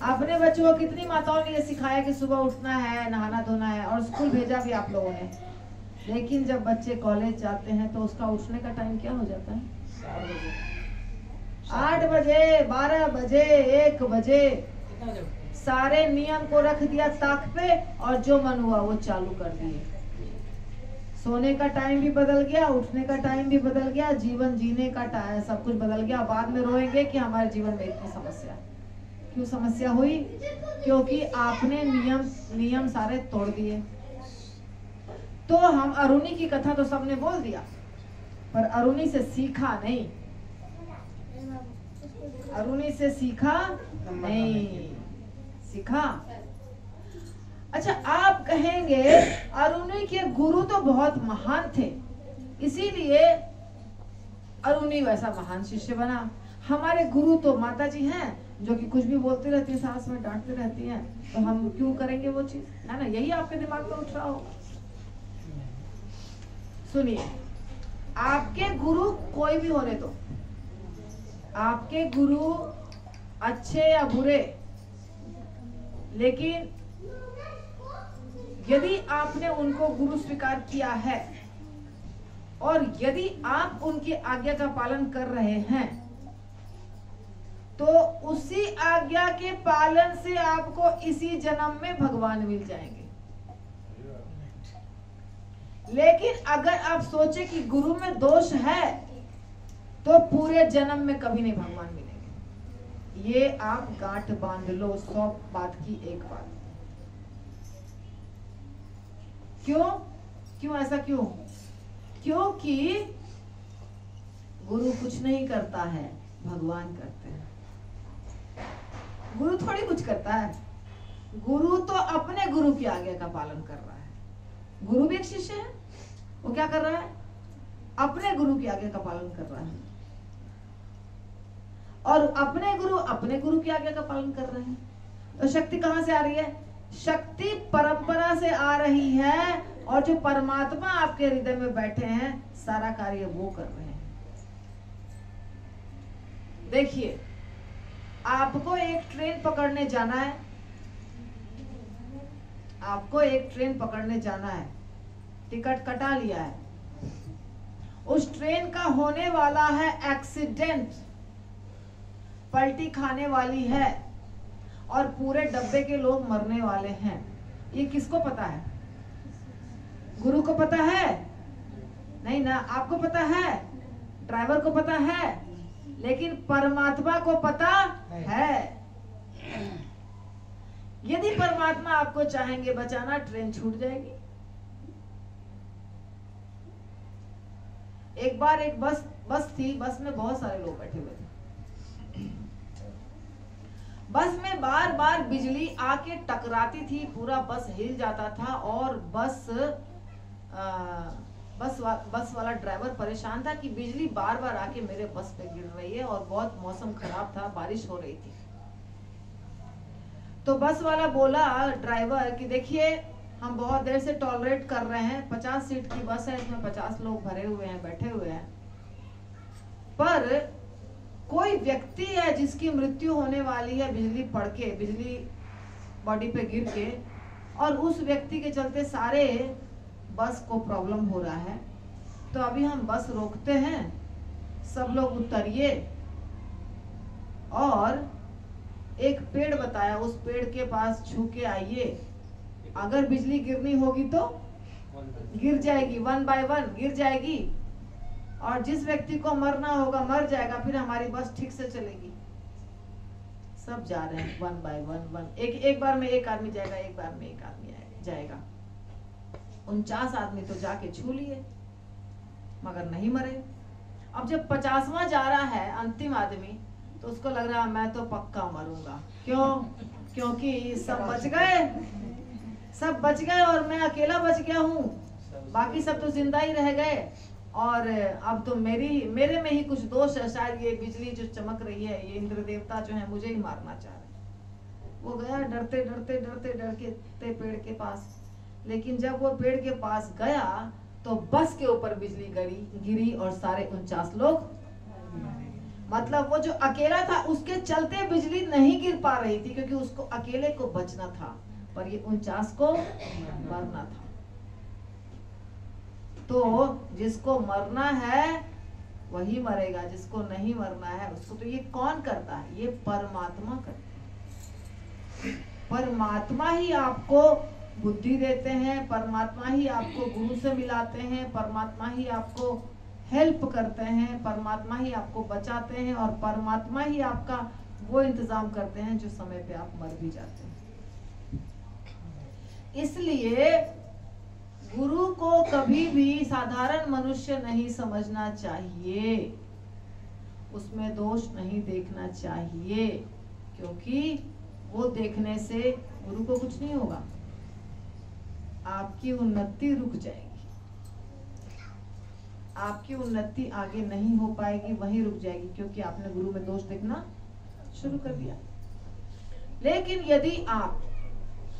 अपने बच्चों को कितनी माताओं ने ये सिखाया कि सुबह उठना है, नहाना धोना है, और स्कूल भेजा भी आप लोगों ने। लेकिन जब बच्चे कॉलेज जाते हैं तो उसका उठने का टाइम क्या हो जाता है? 8 बजे, 12 बजे, 1 बजे, सारे नियम को रख दिया ताक पे, और जो मन हुआ वो चालू कर दिए। सोने का टाइम भी बदल गया, उठने का टाइम भी बदल गया, जीवन जीने का टाइम, सब कुछ बदल गया। बाद में रोएंगे कि हमारे जीवन में इतनी समस्या। क्यों समस्या हुई? क्योंकि आपने नियम सारे तोड़ दिए। तो हम अरुणी की कथा तो सबने बोल दिया, पर अरुणी से सीखा नहीं, अरुणी से सीखा नहीं, सीखा। अच्छा, आप कहेंगे अरुणी के गुरु तो बहुत महान थे, इसीलिए अरुणी वैसा महान शिष्य बना। हमारे गुरु तो माता जी हैं, जो कि कुछ भी बोलती रहती है, सास में डांटती रहती हैं, तो हम क्यों करेंगे वो चीज? है ना? यही आपके दिमाग में उठ रहा होगा। सुनिए, आपके गुरु कोई भी होने दो, आपके गुरु अच्छे या बुरे, लेकिन यदि आपने उनको गुरु स्वीकार किया है और यदि आप उनकी आज्ञा का पालन कर रहे हैं, तो उसी आज्ञा के पालन से आपको इसी जन्म में भगवान मिल जाएंगे। लेकिन अगर आप सोचे कि गुरु में दोष है, तो पूरे जन्म में कभी नहीं भगवान मिलेंगे। ये आप गांठ बांध लो, 100 बात की एक बात। क्यों ऐसा क्यों? क्योंकि गुरु कुछ नहीं करता है, भगवान करते हैं। गुरु थोड़ी कुछ करता है, गुरु तो अपने गुरु की आज्ञा का पालन कर रहा है। गुरु भी एक शिष्य है, वो क्या कर रहा है? अपने गुरु की आज्ञा का पालन कर रहा है, और अपने गुरु की आज्ञा का पालन कर रहे हैं। तो शक्ति कहां से आ रही है? शक्ति परंपरा से आ रही है, और जो परमात्मा आपके हृदय में बैठे हैं, सारा कार्य वो कर रहे हैं। देखिए, आपको एक ट्रेन पकड़ने जाना है, आपको एक ट्रेन पकड़ने जाना है, टिकट कटा लिया है, उस ट्रेन का होने वाला है एक्सीडेंट, पलटी खाने वाली है और पूरे डब्बे के लोग मरने वाले हैं। ये किसको पता है? गुरु को पता है? नहीं ना। आपको पता है, ड्राइवर को पता है, लेकिन परमात्मा को पता है। यदि परमात्मा आपको चाहेंगे बचाना, ट्रेन छूट जाएगी। एक बार एक बस थी, बस में बहुत सारे लोग बैठे हुए थे। बस में बार बार बिजली आके टकराती थी, पूरा बस हिल जाता था और बस वाला ड्राइवर परेशान था कि बिजली बार बार आके मेरे बस पे गिर रही है और बहुत मौसम खराब था, बारिश हो रही थी। तो बस वाला बोला ड्राइवर कि देखिए, हम बहुत देर से टॉलरेट कर रहे हैं, 50 सीट की बस है, इसमें 50 लोग भरे हुए हैं, बैठे हुए हैं, पर कोई व्यक्ति है जिसकी मृत्यु होने वाली है बिजली पड़ के, बिजली बॉडी पे गिर के, और उस व्यक्ति के चलते सारे बस को प्रॉब्लम हो रहा है। तो अभी हम बस रोकते हैं, सब लोग उतरिए, और एक पेड़ बताया, उस पेड़ के पास छू के आइए, अगर बिजली गिरनी होगी तो गिर जाएगी, 1 बाय 1 गिर जाएगी, और जिस व्यक्ति को मरना होगा मर जाएगा, फिर हमारी बस ठीक से चलेगी। सब जा रहे हैं 1 बाय 1, एक बार में एक आदमी जाएगा, एक बार में एक आदमी जाएगा। 49 आदमी तो जाके छू लिए, मगर नहीं मरे। अब जब 50वां जा रहा है, अंतिम आदमी, तो उसको लग रहा है मैं तो पक्का मरूंगा। क्यों? क्योंकि सब बच गए और मैं अकेला बच गया हूँ, बाकी सब तो जिंदा ही रह गए, और अब तो मेरे में ही कुछ दोष है, शायद ये बिजली जो चमक रही है, ये इंद्र देवता जो है मुझे ही मारना चाह रहे। वो गया डरते डर के पेड़ के पास, लेकिन जब वो पेड़ के पास गया तो बस के ऊपर बिजली गिरी और सारे 49 लोग, मतलब वो जो अकेला था उसके चलते बिजली नहीं गिर पा रही थी, क्योंकि उसको अकेले को बचना था, पर ये 49 को मरना था। तो जिसको मरना है वही मरेगा, जिसको नहीं मरना है उसको, तो ये कौन करता है? ये परमात्मा करता है। परमात्मा ही आपको बुद्धि देते हैं, परमात्मा ही आपको गुरु से मिलाते हैं, परमात्मा ही आपको हेल्प करते हैं, परमात्मा ही आपको बचाते हैं, और परमात्मा ही आपका वो इंतजाम करते हैं जो समय पे आप मर भी जाते हैं। इसलिए गुरु को कभी भी साधारण मनुष्य नहीं समझना चाहिए, उसमें दोष नहीं देखना चाहिए, क्योंकि वो देखने से गुरु को कुछ नहीं होगा, आपकी उन्नति रुक जाएगी, आपकी उन्नति आगे नहीं हो पाएगी, वहीं रुक जाएगी, क्योंकि आपने गुरु में दोष देखना शुरू कर दिया। लेकिन यदि आप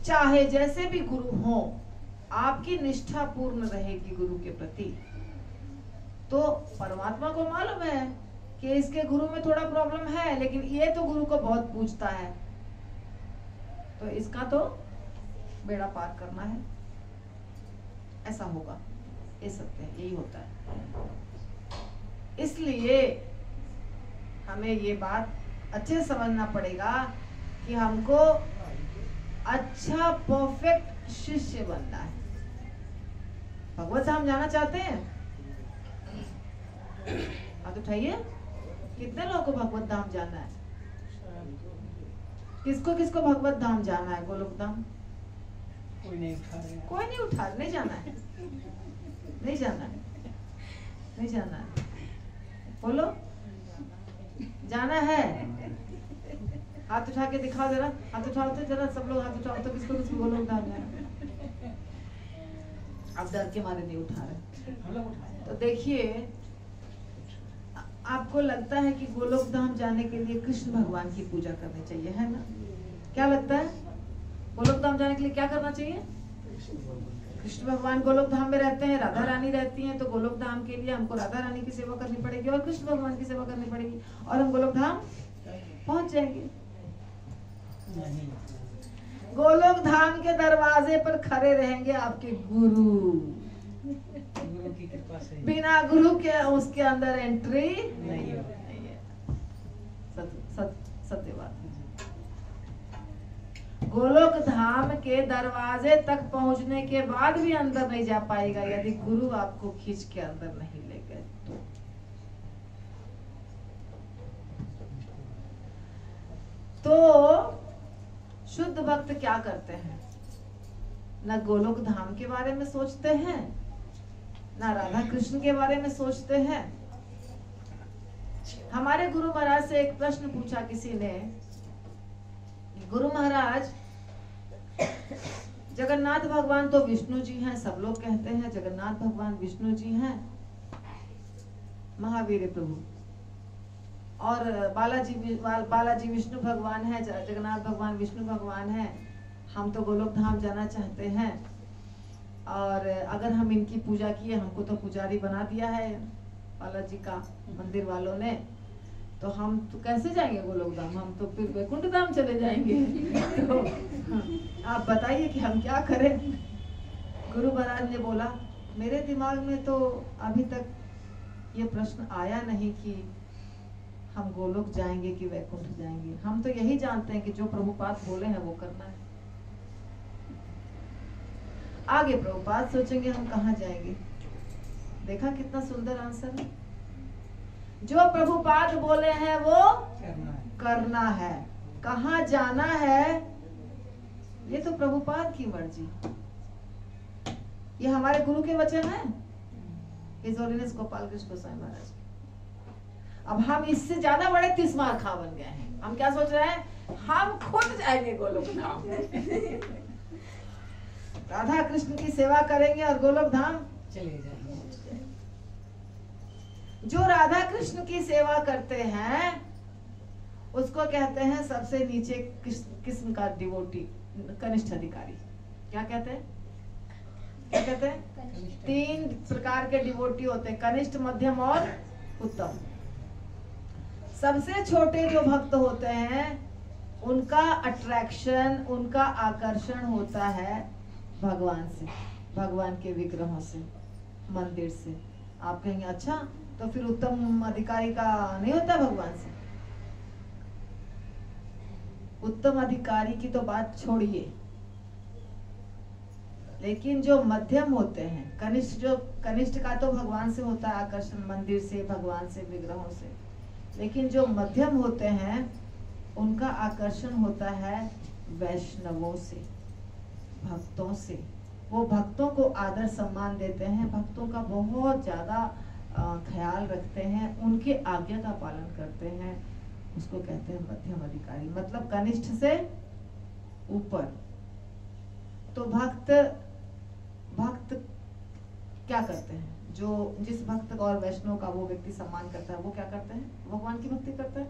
चाहे जैसे भी गुरु हो, आपकी निष्ठा पूर्ण रहेगी गुरु के प्रति, तो परमात्मा को मालूम है कि इसके गुरु में थोड़ा प्रॉब्लम है, लेकिन ये तो गुरु को बहुत पूजता है, तो इसका तो बेड़ा पार करना है, ऐसा होगा। ये सत्य है, यही होता है। इसलिए हमें ये बात अच्छे से समझना पड़ेगा कि हमको अच्छा परफेक्ट शिष्य बनना है। भगवत धाम जाना चाहते हैं? हाथ उठाइए। कितने लोगों को भगवत धाम जाना है? किसको किसको भगवत धाम जाना है? गोलोक धाम? कोई नहीं उठा रहे, कोई नहीं उठा, नहीं जाना है, नहीं जाना है, नहीं जाना है। बोलो, जाना है? हाथ उठा के दिखाओ जरा, हाथ उठाओ तो जरा, सब लोग हाथ उठाओ तो किसको किसको गोलोक धाम जाना है? आप डर के मारे नहीं उठा रहे। तो देखिए, आपको लगता है कि गोलोक धाम जाने के लिए कृष्ण भगवान की पूजा करनी चाहिए, है ना? क्या लगता है? गोलोक धाम जाने के लिए क्या करना चाहिए? कृष्ण भगवान गोलोक धाम में रहते हैं, राधा रानी रहती हैं, तो गोलोक धाम के लिए हमको राधा रानी की सेवा करनी पड़ेगी और कृष्ण भगवान की सेवा करनी पड़ेगी, और हम गोलोक धाम पहुंच जाएंगे। गोलोक धाम के दरवाजे पर खड़े रहेंगे आपके गुरु। गुरु की कृपा से बिना गुरु के उसके अंदर एंट्री नहीं हो। नहीं है। सत्य बात है। गोलोक धाम के दरवाजे तक पहुंचने के बाद भी अंदर नहीं जा पाएगा यदि गुरु आपको खींच के अंदर नहीं ले गए तो शुद्ध भक्त क्या करते हैं? न गोलोक धाम के बारे में सोचते हैं, ना राधा कृष्ण के बारे में सोचते हैं। हमारे गुरु महाराज से एक प्रश्न पूछा किसी ने, गुरु महाराज जगन्नाथ भगवान तो विष्णु जी हैं, सब लोग कहते हैं जगन्नाथ भगवान विष्णु जी हैं, महावीर प्रभु, और बालाजी विष्णु भगवान है, जगन्नाथ भगवान विष्णु भगवान है। हम तो गोलोक धाम जाना चाहते हैं और अगर हम इनकी पूजा किए, हमको तो पुजारी बना दिया है बालाजी का मंदिर वालों ने, तो हम तो कैसे जाएंगे गोलोक धाम? हम तो फिर वैकुंठ धाम चले जाएंगे। तो आप बताइए कि हम क्या करें? गुरु महाराज ने बोला, मेरे दिमाग में तो अभी तक ये प्रश्न आया नहीं कि हम गोलोक जाएंगे कि वैकुंठ जाएंगे। हम तो यही जानते हैं कि जो प्रभुपाद बोले हैं वो करना है। आगे प्रभुपाद सोचेंगे हम कहाँ जाएंगे। देखा कितना सुंदर आंसर है। जो प्रभुपाद बोले हैं वो करना है। कहाँ जाना है ये तो प्रभुपाद की मर्जी। ये हमारे गुरु के वचन है, हिज होलीनेस गोपाल कृष्ण गोसाई महाराज। अब हम इससे ज्यादा बड़े तिस्मार खा बन गए हैं। हम क्या सोच रहे हैं? हम खुद जाएंगे गोलोक धाम। राधा कृष्ण की सेवा करेंगे और गोलोक धाम चले जाएंगे। जो राधा कृष्ण की सेवा करते हैं उसको कहते हैं सबसे नीचे किस्म का डिवोटी, कनिष्ठ अधिकारी। क्या कहते हैं? क्या कहते हैं? 3 प्रकार के डिवोटी होते हैं, कनिष्ठ, मध्यम और उत्तम। सबसे छोटे जो भक्त होते हैं उनका अट्रैक्शन, उनका आकर्षण होता है भगवान से, भगवान के विग्रहों से, मंदिर से। आप कहेंगे अच्छा तो फिर उत्तम अधिकारी का नहीं होता भगवान से? उत्तम अधिकारी की तो बात छोड़िए, लेकिन जो मध्यम होते हैं, कनिष्ठ का तो भगवान से होता है आकर्षण, मंदिर से, भगवान से, विग्रहों से। लेकिन जो मध्यम होते हैं उनका आकर्षण होता है वैष्णवों से, भक्तों से। वो भक्तों को आदर सम्मान देते हैं, भक्तों का बहुत ज्यादा ख्याल रखते हैं, उनके आज्ञा का पालन करते हैं। उसको कहते हैं मध्यम अधिकारी, मतलब कनिष्ठ से ऊपर। तो भक्त क्या करते हैं? जो जिस भक्त और वैष्णव का वो व्यक्ति सम्मान करता है वो क्या करते हैं? भगवान की भक्ति करते हैं।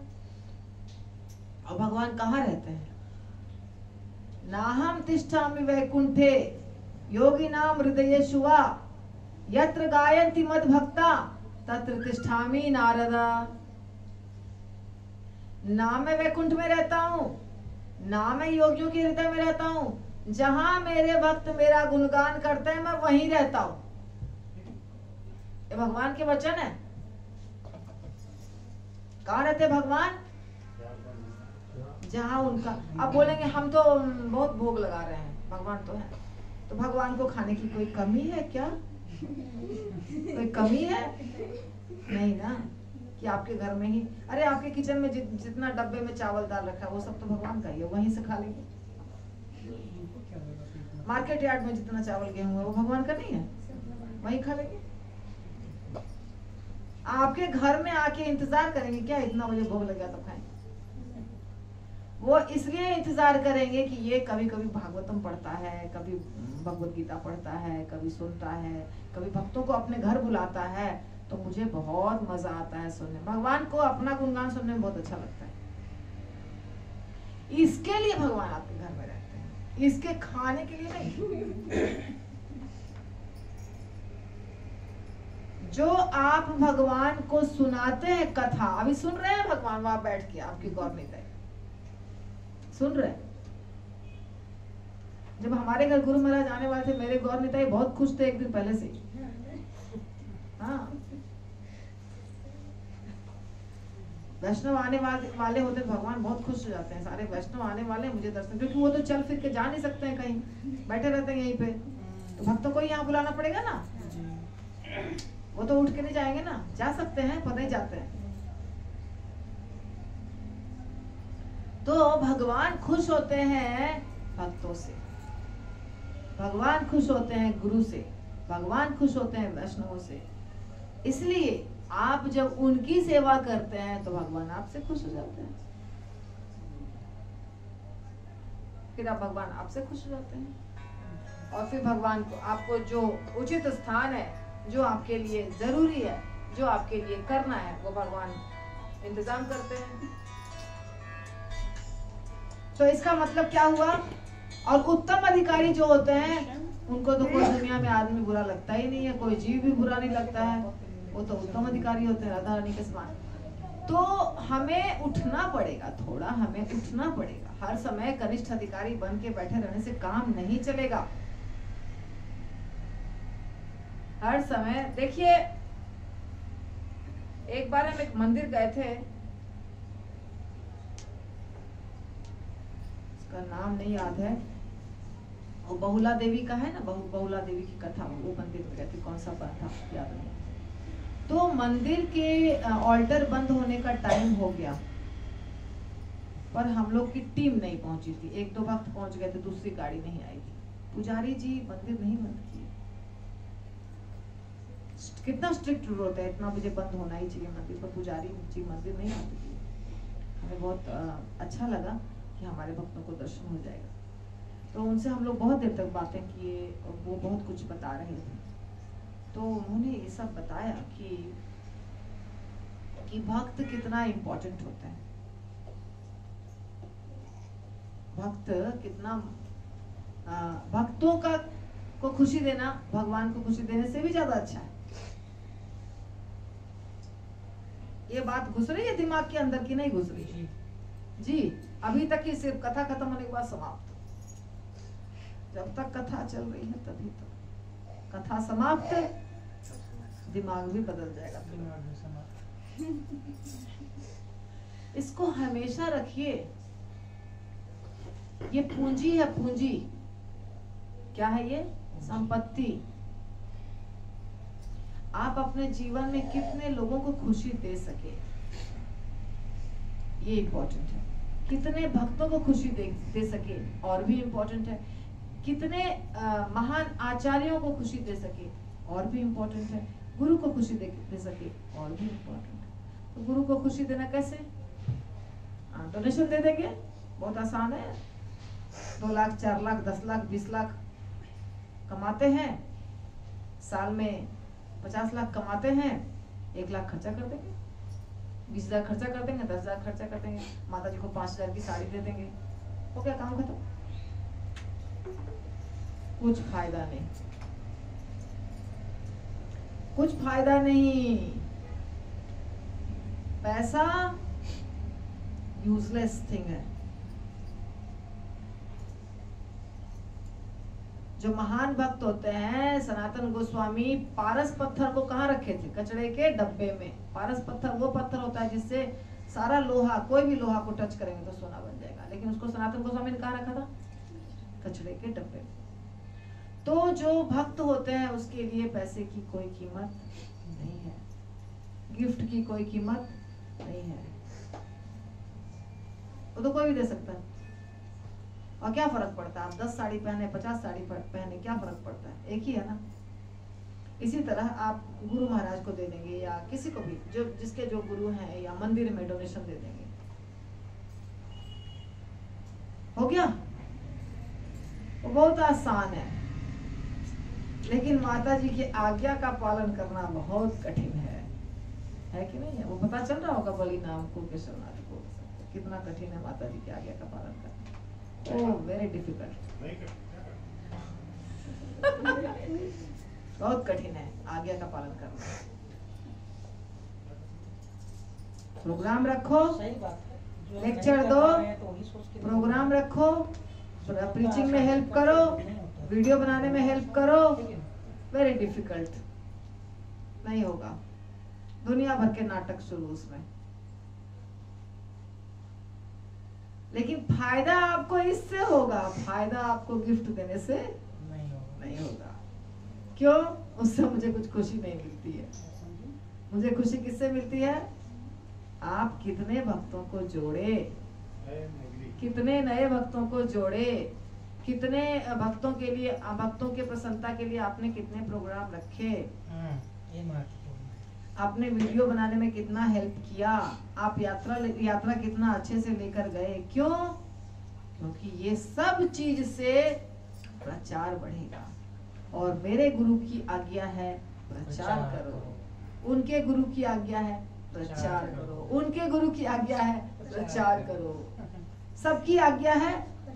और भगवान कहाँ रहते हैं? नाहम तिष्ठामि वैकुंठे योगिनां हृदयेषु वा यत्र गायन्ति मद भक्ता तत्र तिष्ठामि नारदा। ना मैं वैकुंठ में रहता हूँ, ना मैं योगियों के हृदय में रहता हूँ। जहां मेरे भक्त मेरा गुणगान करते हैं मैं वहीं रहता हूँ। ये भगवान के वचन है। कहाँ रहते भगवान? जहां उनका। अब बोलेंगे हम तो बहुत भोग लगा रहे हैं, भगवान तो है। तो भगवान को खाने की कोई कमी है क्या? कोई कमी है? नहीं ना, कि आपके घर में ही, अरे आपके किचन में जितना डब्बे में चावल दाल रखा है वो सब तो भगवान का ही है, वहीं से खा लेंगे। मार्केट यार्ड में जितना चावल गेहूं है वो भगवान का नहीं है, वहीं खा लेंगे। आपके घर में आके इंतजार करेंगे क्या इतना मुझे भोग लगा तो खाएं? वो इसलिए इंतजार करेंगे कि ये कभी कभी भागवतम पढ़ता है, कभी भगवत गीता पढ़ता है, कभी सुनता है, कभी भक्तों को अपने घर बुलाता है, तो मुझे बहुत मजा आता है सुनने। भगवान को अपना गुणगान सुनने में बहुत अच्छा लगता है। इसके लिए भगवान आपके घर में रहते हैं, इसके खाने के लिए नहीं। जो आप भगवान को सुनाते हैं कथा, अभी सुन रहे हैं भगवान वहां बैठ के आपकी गौर निताई सुन रहे। जब हमारे घर गुरु महाराज आने वाले थे, मेरे गौर निताई बहुत खुश थे एक दिन पहले से। हाँ, वैष्णव आने वाले होते भगवान बहुत खुश हो जाते हैं। सारे वैष्णव आने वाले मुझे दर्शन, क्योंकि वो तो चल फिर के जा नहीं सकते हैं कहीं, बैठे रहते हैं यहीं पे, तो भक्तों को यहाँ बुलाना पड़ेगा ना। वो तो उठ के नहीं जाएंगे ना, जा सकते हैं पर नहीं जाते हैं। तो भगवान खुश होते हैं भक्तों से, भगवान खुश होते हैं गुरु से, भगवान खुश होते हैं वैष्णवों से। इसलिए आप जब उनकी सेवा करते हैं तो भगवान आपसे खुश हो जाते हैं, फिर आप भगवान आपसे खुश हो जाते हैं। और फिर भगवान को आपको जो उचित स्थान है, जो आपके लिए जरूरी है, जो आपके लिए करना है, वो भगवान इंतजाम करते हैं। तो इसका मतलब क्या हुआ? और उत्तम अधिकारी जो होते हैं उनको तो कोई दुनिया में आदमी बुरा लगता ही नहीं है, कोई जीव भी बुरा नहीं लगता है, वो तो उत्तम अधिकारी होते हैं, राधा रानी के समान। तो हमें उठना पड़ेगा, थोड़ा हमें उठना पड़ेगा। हर समय कनिष्ठ अधिकारी बन के बैठे रहने से काम नहीं चलेगा। हर समय देखिए, एक बार हम एक मंदिर गए थे, उसका नाम नहीं याद है, वो बहुला देवी का है ना, बहुला देवी की कथा, वो मंदिर में गए थे, कौन सा बात था याद नहीं। तो मंदिर के ऑल्टर बंद होने का टाइम हो गया, पर हम लोग की टीम नहीं पहुंची थी। एक दो भक्त पहुंच गए थे, दूसरी गाड़ी नहीं आई थी। पुजारी जी मंदिर नहीं बंद किए। कितना स्ट्रिक्ट रूल होता है, इतना बजे बंद होना ही चाहिए मंदिर, पर पुजारी जी मंदिर नहीं बंद किए। हमें बहुत अच्छा लगा कि हमारे भक्तों को दर्शन हो जाएगा। तो उनसे हम लोग बहुत देर तक बातें किए और वो बहुत कुछ बता रहे थे। तो उन्होंने ये सब बताया कि भक्त कितना इम्पोर्टेंट होता है, भक्त कितना भक्तों को खुशी देना भगवान को खुशी देने से भी ज्यादा अच्छा है। ये बात घुस रही है दिमाग के अंदर की नहीं घुस रही जी? अभी तक ही सिर्फ कथा खत्म होने के बाद समाप्त। जब तक कथा चल रही है तभी तक, कथा समाप्त दिमाग भी बदल जाएगा। इसको हमेशा रखिए, ये पूंजी है, पूंजी क्या है? ये संपत्ति। आप अपने जीवन में कितने लोगों को खुशी दे सके, ये इम्पोर्टेंट है। कितने भक्तों को खुशी दे सके, और भी इम्पोर्टेंट है। कितने महान आचार्यों को खुशी दे सके, और भी इम्पोर्टेंट है। गुरु को खुशी दे सके, और भी इम्पोर्टेंट है। तो गुरु को खुशी देना कैसे? डोनेशन दे देंगे, बहुत आसान है। 2 लाख 4 लाख 10 लाख 20 लाख कमाते हैं, साल में 50 लाख कमाते हैं, 1 लाख खर्चा कर देंगे, 20,000 खर्चा कर देंगे, 10,000 खर्चा कर देंगे, माता जी को 5,000 की साड़ी दे देंगे, हो गया काम खत्म। कुछ फायदा नहीं, कुछ फायदा नहीं। पैसा यूजलेस थिंग है। जो महान भक्त होते हैं, सनातन गोस्वामी पारस पत्थर को कहाँ रखे थे? कचड़े के डब्बे में। पारस पत्थर वो पत्थर होता है जिससे सारा लोहा, कोई भी लोहा को टच करेंगे तो सोना बन जाएगा, लेकिन उसको सनातन गोस्वामी ने कहाँ रखा था? कचड़े के डब्बे में। तो जो भक्त होते हैं उसके लिए पैसे की कोई कीमत नहीं है, गिफ्ट की कोई कीमत नहीं है, वो तो कोई भी दे सकता है। और क्या फर्क पड़ता है, आप 10 साड़ी पहने 50 साड़ी पहने, क्या फर्क पड़ता है? एक ही है ना। इसी तरह आप गुरु महाराज को दे देंगे, या किसी को भी जो जिसके जो गुरु हैं, या मंदिर में डोनेशन दे देंगे, हो गया। वो बहुत आसान है, लेकिन माता जी की आज्ञा का पालन करना बहुत कठिन है कि नहीं है? वो पता चल रहा होगा बलि नाम को, केशवनाथ को, कितना कठिन है माता जी की आज्ञा का पालन करना। ओह वेरी डिफिकल्ट, बहुत कठिन है आज्ञा का पालन करना। प्रोग्राम रखो, लेक्चर दो, प्रोग्राम रखो, प्रीचिंग में हेल्प करो, वीडियो बनाने में हेल्प करो, वेरी डिफिकल्ट। नहीं होगा। दुनिया भर के नाटक शुरू उसमें, लेकिन फायदा आपको इससे होगा, फायदा आपको गिफ्ट देने से नहीं होगा। क्यों? उससे मुझे कुछ खुशी नहीं मिलती है। मुझे खुशी किससे मिलती है? आप कितने भक्तों को जोड़े, कितने नए भक्तों को जोड़े, कितने भक्तों के लिए, भक्तों के प्रसन्नता के लिए आपने कितने प्रोग्राम रखे, ये महत्वपूर्ण है। आपने वीडियो बनाने में कितना हेल्प किया, आप यात्रा कितना अच्छे से लेकर गए। क्यों? क्योंकि ये सब चीज से प्रचार बढ़ेगा। और मेरे गुरु की आज्ञा है प्रचार करो, उनके गुरु की आज्ञा है प्रचार करो, उनके गुरु की आज्ञा है प्रचार करो, सबकी आज्ञा है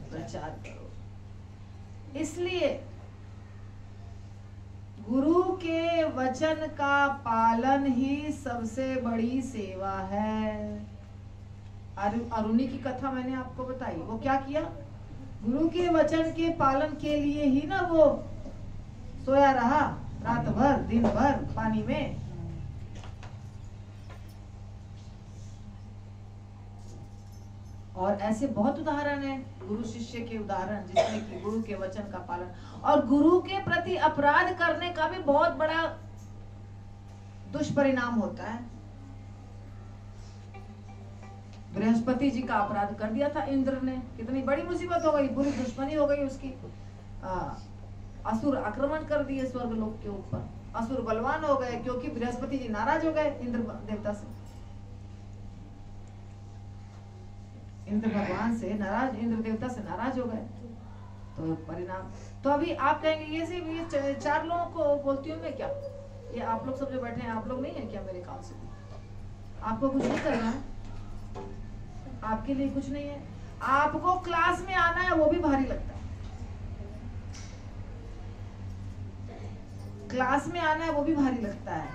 प्रचार करो। इसलिए गुरु के वचन का पालन ही सबसे बड़ी सेवा है। अरुणी की कथा मैंने आपको बताई, वो क्या किया? गुरु के वचन के पालन के लिए ही ना वो सोया रहा रात भर दिन भर पानी में। और ऐसे बहुत उदाहरण है गुरु शिष्य के उदाहरण, जिसमें कि गुरु के वचन का पालन और गुरु के प्रति अपराध करने का भी बहुत बड़ा दुष्परिणाम होता है। बृहस्पति जी का अपराध कर दिया था इंद्र ने, कितनी बड़ी मुसीबत हो गई, बुरी दुश्मनी हो गई उसकी। असुर आक्रमण कर दिए स्वर्ग लोक के ऊपर, असुर बलवान हो गए क्योंकि बृहस्पति जी नाराज हो गए इंद्र देवता से, इंद्र भगवान से नाराज, इंद्र देवता से नाराज हो गए। तो परिणाम तो अभी आप कहेंगे ये सिर्फ ये चार लोगों को बोलती हूँ मैं क्या? ये आप लोग सब जो बैठे हैं, आप लोग नहीं है क्या मेरे काउंसिल? आपको कुछ नहीं करना है, आपके लिए कुछ नहीं है। आपको क्लास में आना है वो भी भारी लगता है, क्लास में आना है वो भी भारी लगता है,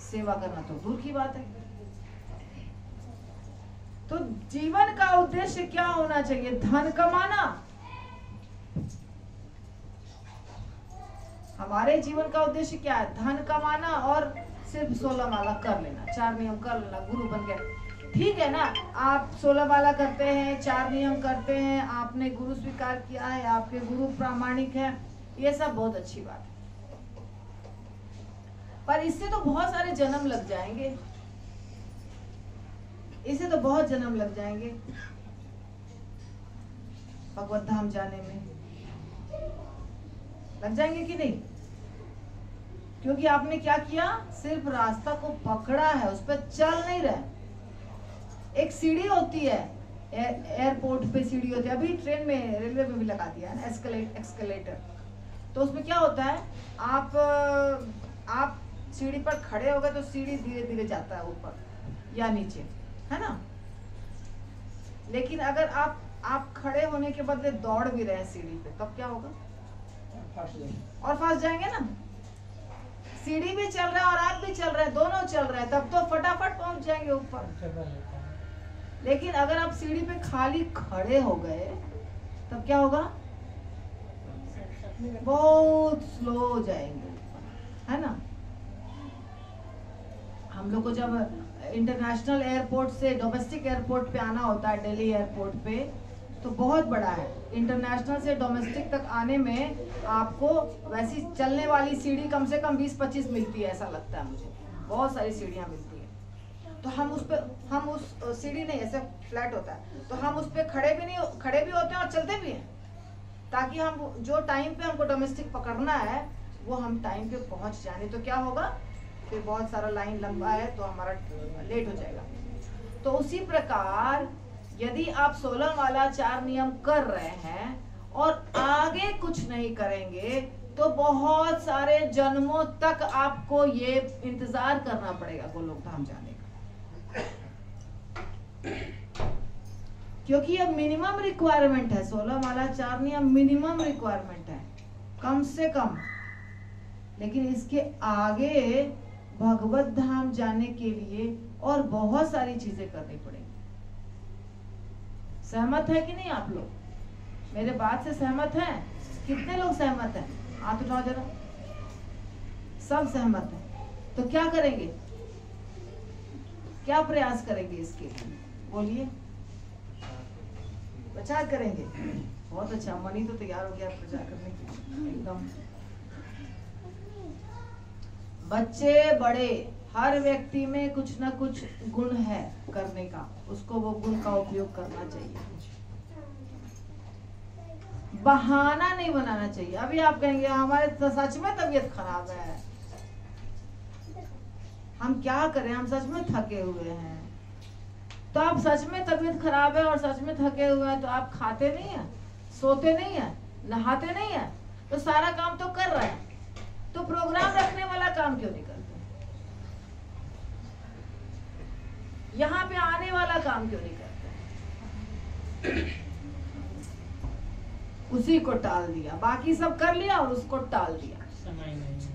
सेवा करना तो दूर की बात है। तो जीवन का उद्देश्य क्या होना चाहिए? धन कमाना। हमारे जीवन का उद्देश्य क्या है? धन कमाना और सिर्फ 16 माला कर लेना, 4 नियम कर लेना, गुरु बन गए। ठीक है ना, आप 16 माला करते हैं, 4 नियम करते हैं, आपने गुरु स्वीकार किया है, आपके गुरु प्रामाणिक है, ये सब बहुत अच्छी बात है। पर इससे तो बहुत सारे जन्म लग जाएंगे, इसे तो बहुत जन्म लग जाएंगे भगवत धाम जाने में, लग जाएंगे कि नहीं? क्योंकि आपने क्या किया? सिर्फ रास्ता को पकड़ा है, उस पर चल नहीं रहे। एक सीढ़ी होती है, एयरपोर्ट पे सीढ़ी होती है, अभी ट्रेन में रेलवे में भी लगा दिया है ना एस्केलेटर। तो उसमें क्या होता है, आप सीढ़ी पर खड़े हो गए तो सीढ़ी धीरे धीरे जाता है ऊपर या नीचे, है ना। लेकिन अगर आप खड़े होने के बदले दौड़ भी रहे सीढ़ी पे, तब क्या होगा? और फंस जाएंगे ना। सीढ़ी भी चल रहा है और आप भी चल रहे हैं, दोनों चल रहे हैं, तब तो फटाफट पहुंच जाएंगे ऊपर। लेकिन अगर आप सीढ़ी पे खाली खड़े हो गए तब क्या होगा? बहुत स्लो हो जाएंगे, है ना। हम लोग को जब इंटरनेशनल एयरपोर्ट से डोमेस्टिक एयरपोर्ट पे आना होता है, दिल्ली एयरपोर्ट पे, तो बहुत बड़ा है। इंटरनेशनल से डोमेस्टिक तक आने में आपको वैसी चलने वाली सीढ़ी कम से कम 20-25 मिलती है, ऐसा लगता है मुझे, बहुत सारी सीढ़ियां मिलती है। तो हम उस सीढ़ी नहीं, ऐसे फ्लैट होता है, तो हम उस पर खड़े भी होते हैं और चलते भी हैं, ताकि हम जो टाइम पे हमको डोमेस्टिक पकड़ना है वो हम टाइम पे पहुंच जाए। तो क्या होगा, फिर बहुत सारा लाइन लंबा है तो हमारा लेट हो जाएगा। तो उसी प्रकार यदि आप 16 वाला 4 नियम कर रहे हैं और आगे कुछ नहीं करेंगे तो बहुत सारे जन्मों तक आपको ये इंतजार करना पड़ेगा गोलोक धाम जाने का। क्योंकि ये मिनिमम रिक्वायरमेंट है, 16 वाला 4 नियम मिनिमम रिक्वायरमेंट है, कम से कम। लेकिन इसके आगे भगवत धाम जाने के लिए और बहुत सारी चीजें करनी पड़ेगी। सहमत है कि नहीं आप लोग? मेरे बात से सहमत हैं? कितने लोग सहमत हैं? हाथ उठाओ जरा। सब सहमत हैं। तो क्या करेंगे, क्या प्रयास करेंगे इसके लिए, बोलिए। प्रचार करेंगे। बहुत अच्छा, मनी तो तैयार हो गया प्रचार करने के लिए एकदम। बच्चे बड़े, हर व्यक्ति में कुछ ना कुछ गुण है करने का, उसको वो गुण का उपयोग करना चाहिए। बहाना नहीं बनाना चाहिए। अभी आप कहेंगे हमारे तो सच में तबीयत खराब है, हम क्या करें, हम सच में थके हुए हैं। तो आप सच में तबीयत खराब है और सच में थके हुए हैं, तो आप खाते नहीं है, सोते नहीं है, नहाते नहीं है, तो सारा काम तो कर रहे हैं, तो प्रोग्राम रखने वाला काम क्यों नहीं करते? यहाँ पे आने वाला काम क्यों नहीं करते? उसी को टाल दिया, बाकी सब कर लिया और उसको टाल दिया। समय नहीं है।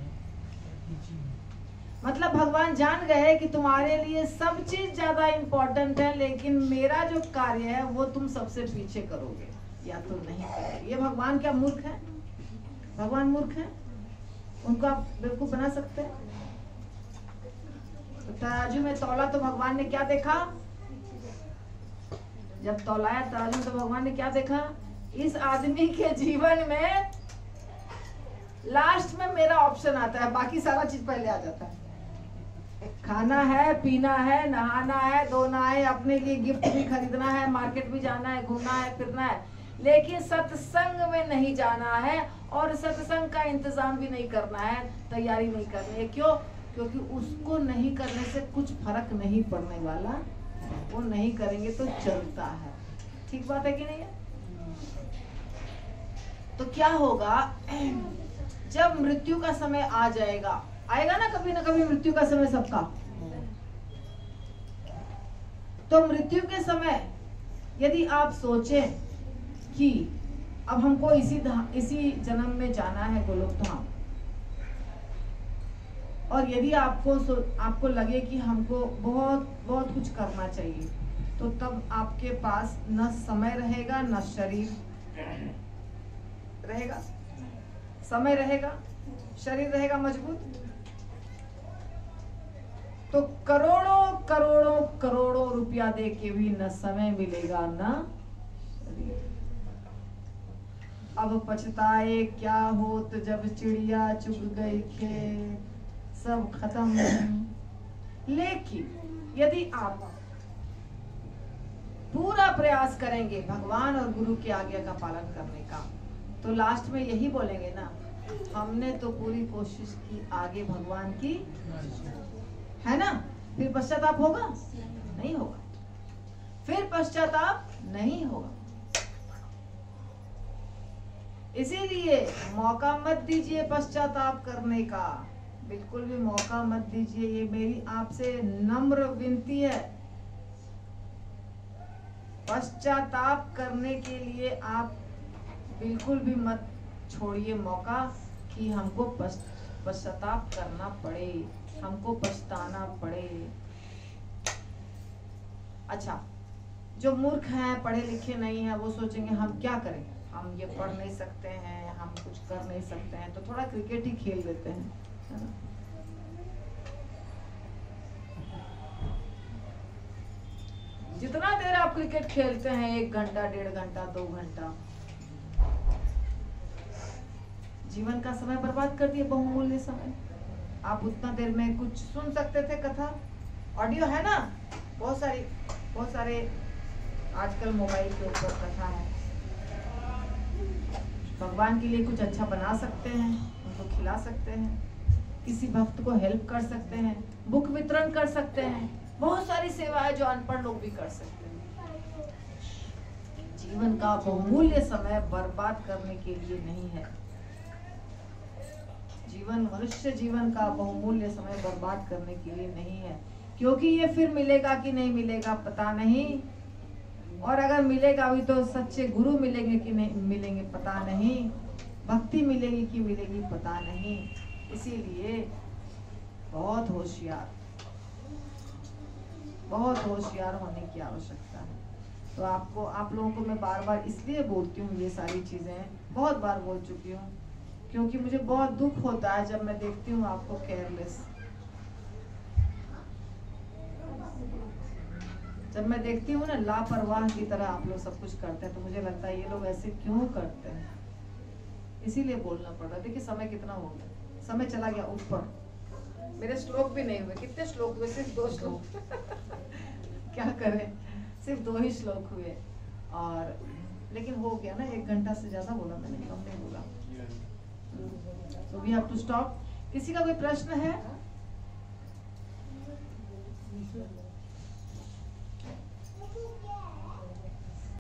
मतलब भगवान जान गए कि तुम्हारे लिए सब चीज ज्यादा इंपॉर्टेंट है, लेकिन मेरा जो कार्य है वो तुम सबसे पीछे करोगे या तो नहीं करोगे। ये भगवान क्या मूर्ख है? भगवान मूर्ख है? उनको आप बेवकूफ बना सकते हैं? तो तराजू में तौला तो भगवान ने क्या देखा? जब तौलाया तराजू तो भगवान ने क्या देखा? इस आदमी के जीवन में लास्ट में मेरा ऑप्शन आता है, बाकी सारा चीज पहले आ जाता है। खाना है, पीना है, नहाना है, धोना है, अपने लिए गिफ्ट भी खरीदना है, मार्केट भी जाना है, घूमना है, फिरना है, लेकिन सत्संग में नहीं जाना है और सत्संग का इंतजाम भी नहीं करना है, तैयारी नहीं करनी है। क्यों? क्योंकि उसको नहीं करने से कुछ फर्क नहीं पड़ने वाला, वो नहीं करेंगे तो चलता है। ठीक बात है कि नहीं है? तो क्या होगा जब मृत्यु का समय आ जाएगा, आएगा ना कभी मृत्यु का समय सबका। तो मृत्यु के समय यदि आप सोचें कि अब हमको इसी जन्म में जाना है गोलोक धाम, और यदि आपको लगे कि हमको बहुत बहुत कुछ करना चाहिए, तो तब आपके पास न समय रहेगा न शरीर रहेगा। समय रहेगा, शरीर रहेगा मजबूत, तो करोड़ों करोड़ों करोड़ों रुपया दे के भी न समय मिलेगा न शरीर। अब पछताए क्या होत जब चिड़िया चुग गई खेत, सब खत्म। लेकिन यदि आप पूरा प्रयास करेंगे भगवान और गुरु की आज्ञा का पालन करने का, तो लास्ट में यही बोलेंगे ना, हमने तो पूरी कोशिश की, आगे भगवान की, है ना? फिर पश्चाताप होगा? नहीं होगा। फिर पश्चाताप नहीं होगा। इसीलिए मौका मत दीजिए पश्चाताप करने का, बिल्कुल भी मौका मत दीजिए। ये मेरी आपसे नम्र विनती है। पश्चाताप करने के लिए आप बिल्कुल भी मत छोड़िए मौका कि हमको पश्चाताप करना पड़े, हमको पछताना पड़े। अच्छा, जो मूर्ख हैं, पढ़े लिखे नहीं हैं, वो सोचेंगे हम क्या करें, हम ये पढ़ नहीं सकते हैं, हम कुछ कर नहीं सकते हैं, तो थोड़ा क्रिकेट ही खेल लेते हैं, है ना? जितना देर आप क्रिकेट खेलते हैं, 1 घंटा, 1.5 घंटा, 2 घंटा, जीवन का समय बर्बाद कर दिए, बहुमूल्य समय। आप उतना देर में कुछ सुन सकते थे, कथा, ऑडियो है ना, बहुत सारे आजकल मोबाइल के ऊपर कथा है। भगवान के लिए कुछ अच्छा बना सकते हैं, उनको खिला सकते हैं, किसी भक्त को हेल्प कर सकते हैं, बुक वितरण कर सकते हैं, बहुत सारी सेवा है जो अनपढ़ लोग भी कर सकते हैं। जीवन का बहुमूल्य समय बर्बाद करने के लिए नहीं है। मनुष्य जीवन का बहुमूल्य समय बर्बाद करने के लिए नहीं है, क्योंकि ये फिर मिलेगा कि नहीं मिलेगा पता नहीं, और अगर मिलेगा भी तो सच्चे गुरु मिलेंगे कि नहीं मिलेंगे पता नहीं, भक्ति मिलेगी कि मिलेगी पता नहीं। इसीलिए बहुत होशियार होने की आवश्यकता है। तो आप लोगों को मैं बार बार इसलिए बोलती हूँ, ये सारी चीजें बहुत बार बोल चुकी हूँ, क्योंकि मुझे बहुत दुख होता है जब मैं देखती हूँ आपको केयरलेस, जब मैं देखती हूँ ना लापरवाह की तरह आप लोग सब कुछ करते हैं, तो मुझे लगता है ये लोग ऐसे क्यों करते हैं, इसीलिए बोलना पड़ रहा है। देखिए समय कितना हो गया, समय चला गया ऊपर, मेरे श्लोक भी नहीं हुए। कितने श्लोक हुए? सिर्फ 2 श्लोक क्या करें, सिर्फ 2 ही श्लोक हुए। और लेकिन हो गया ना, 1 घंटा से ज्यादा बोला मैंने, कम नहीं बोला। So we have to stop। किसी का कोई प्रश्न है?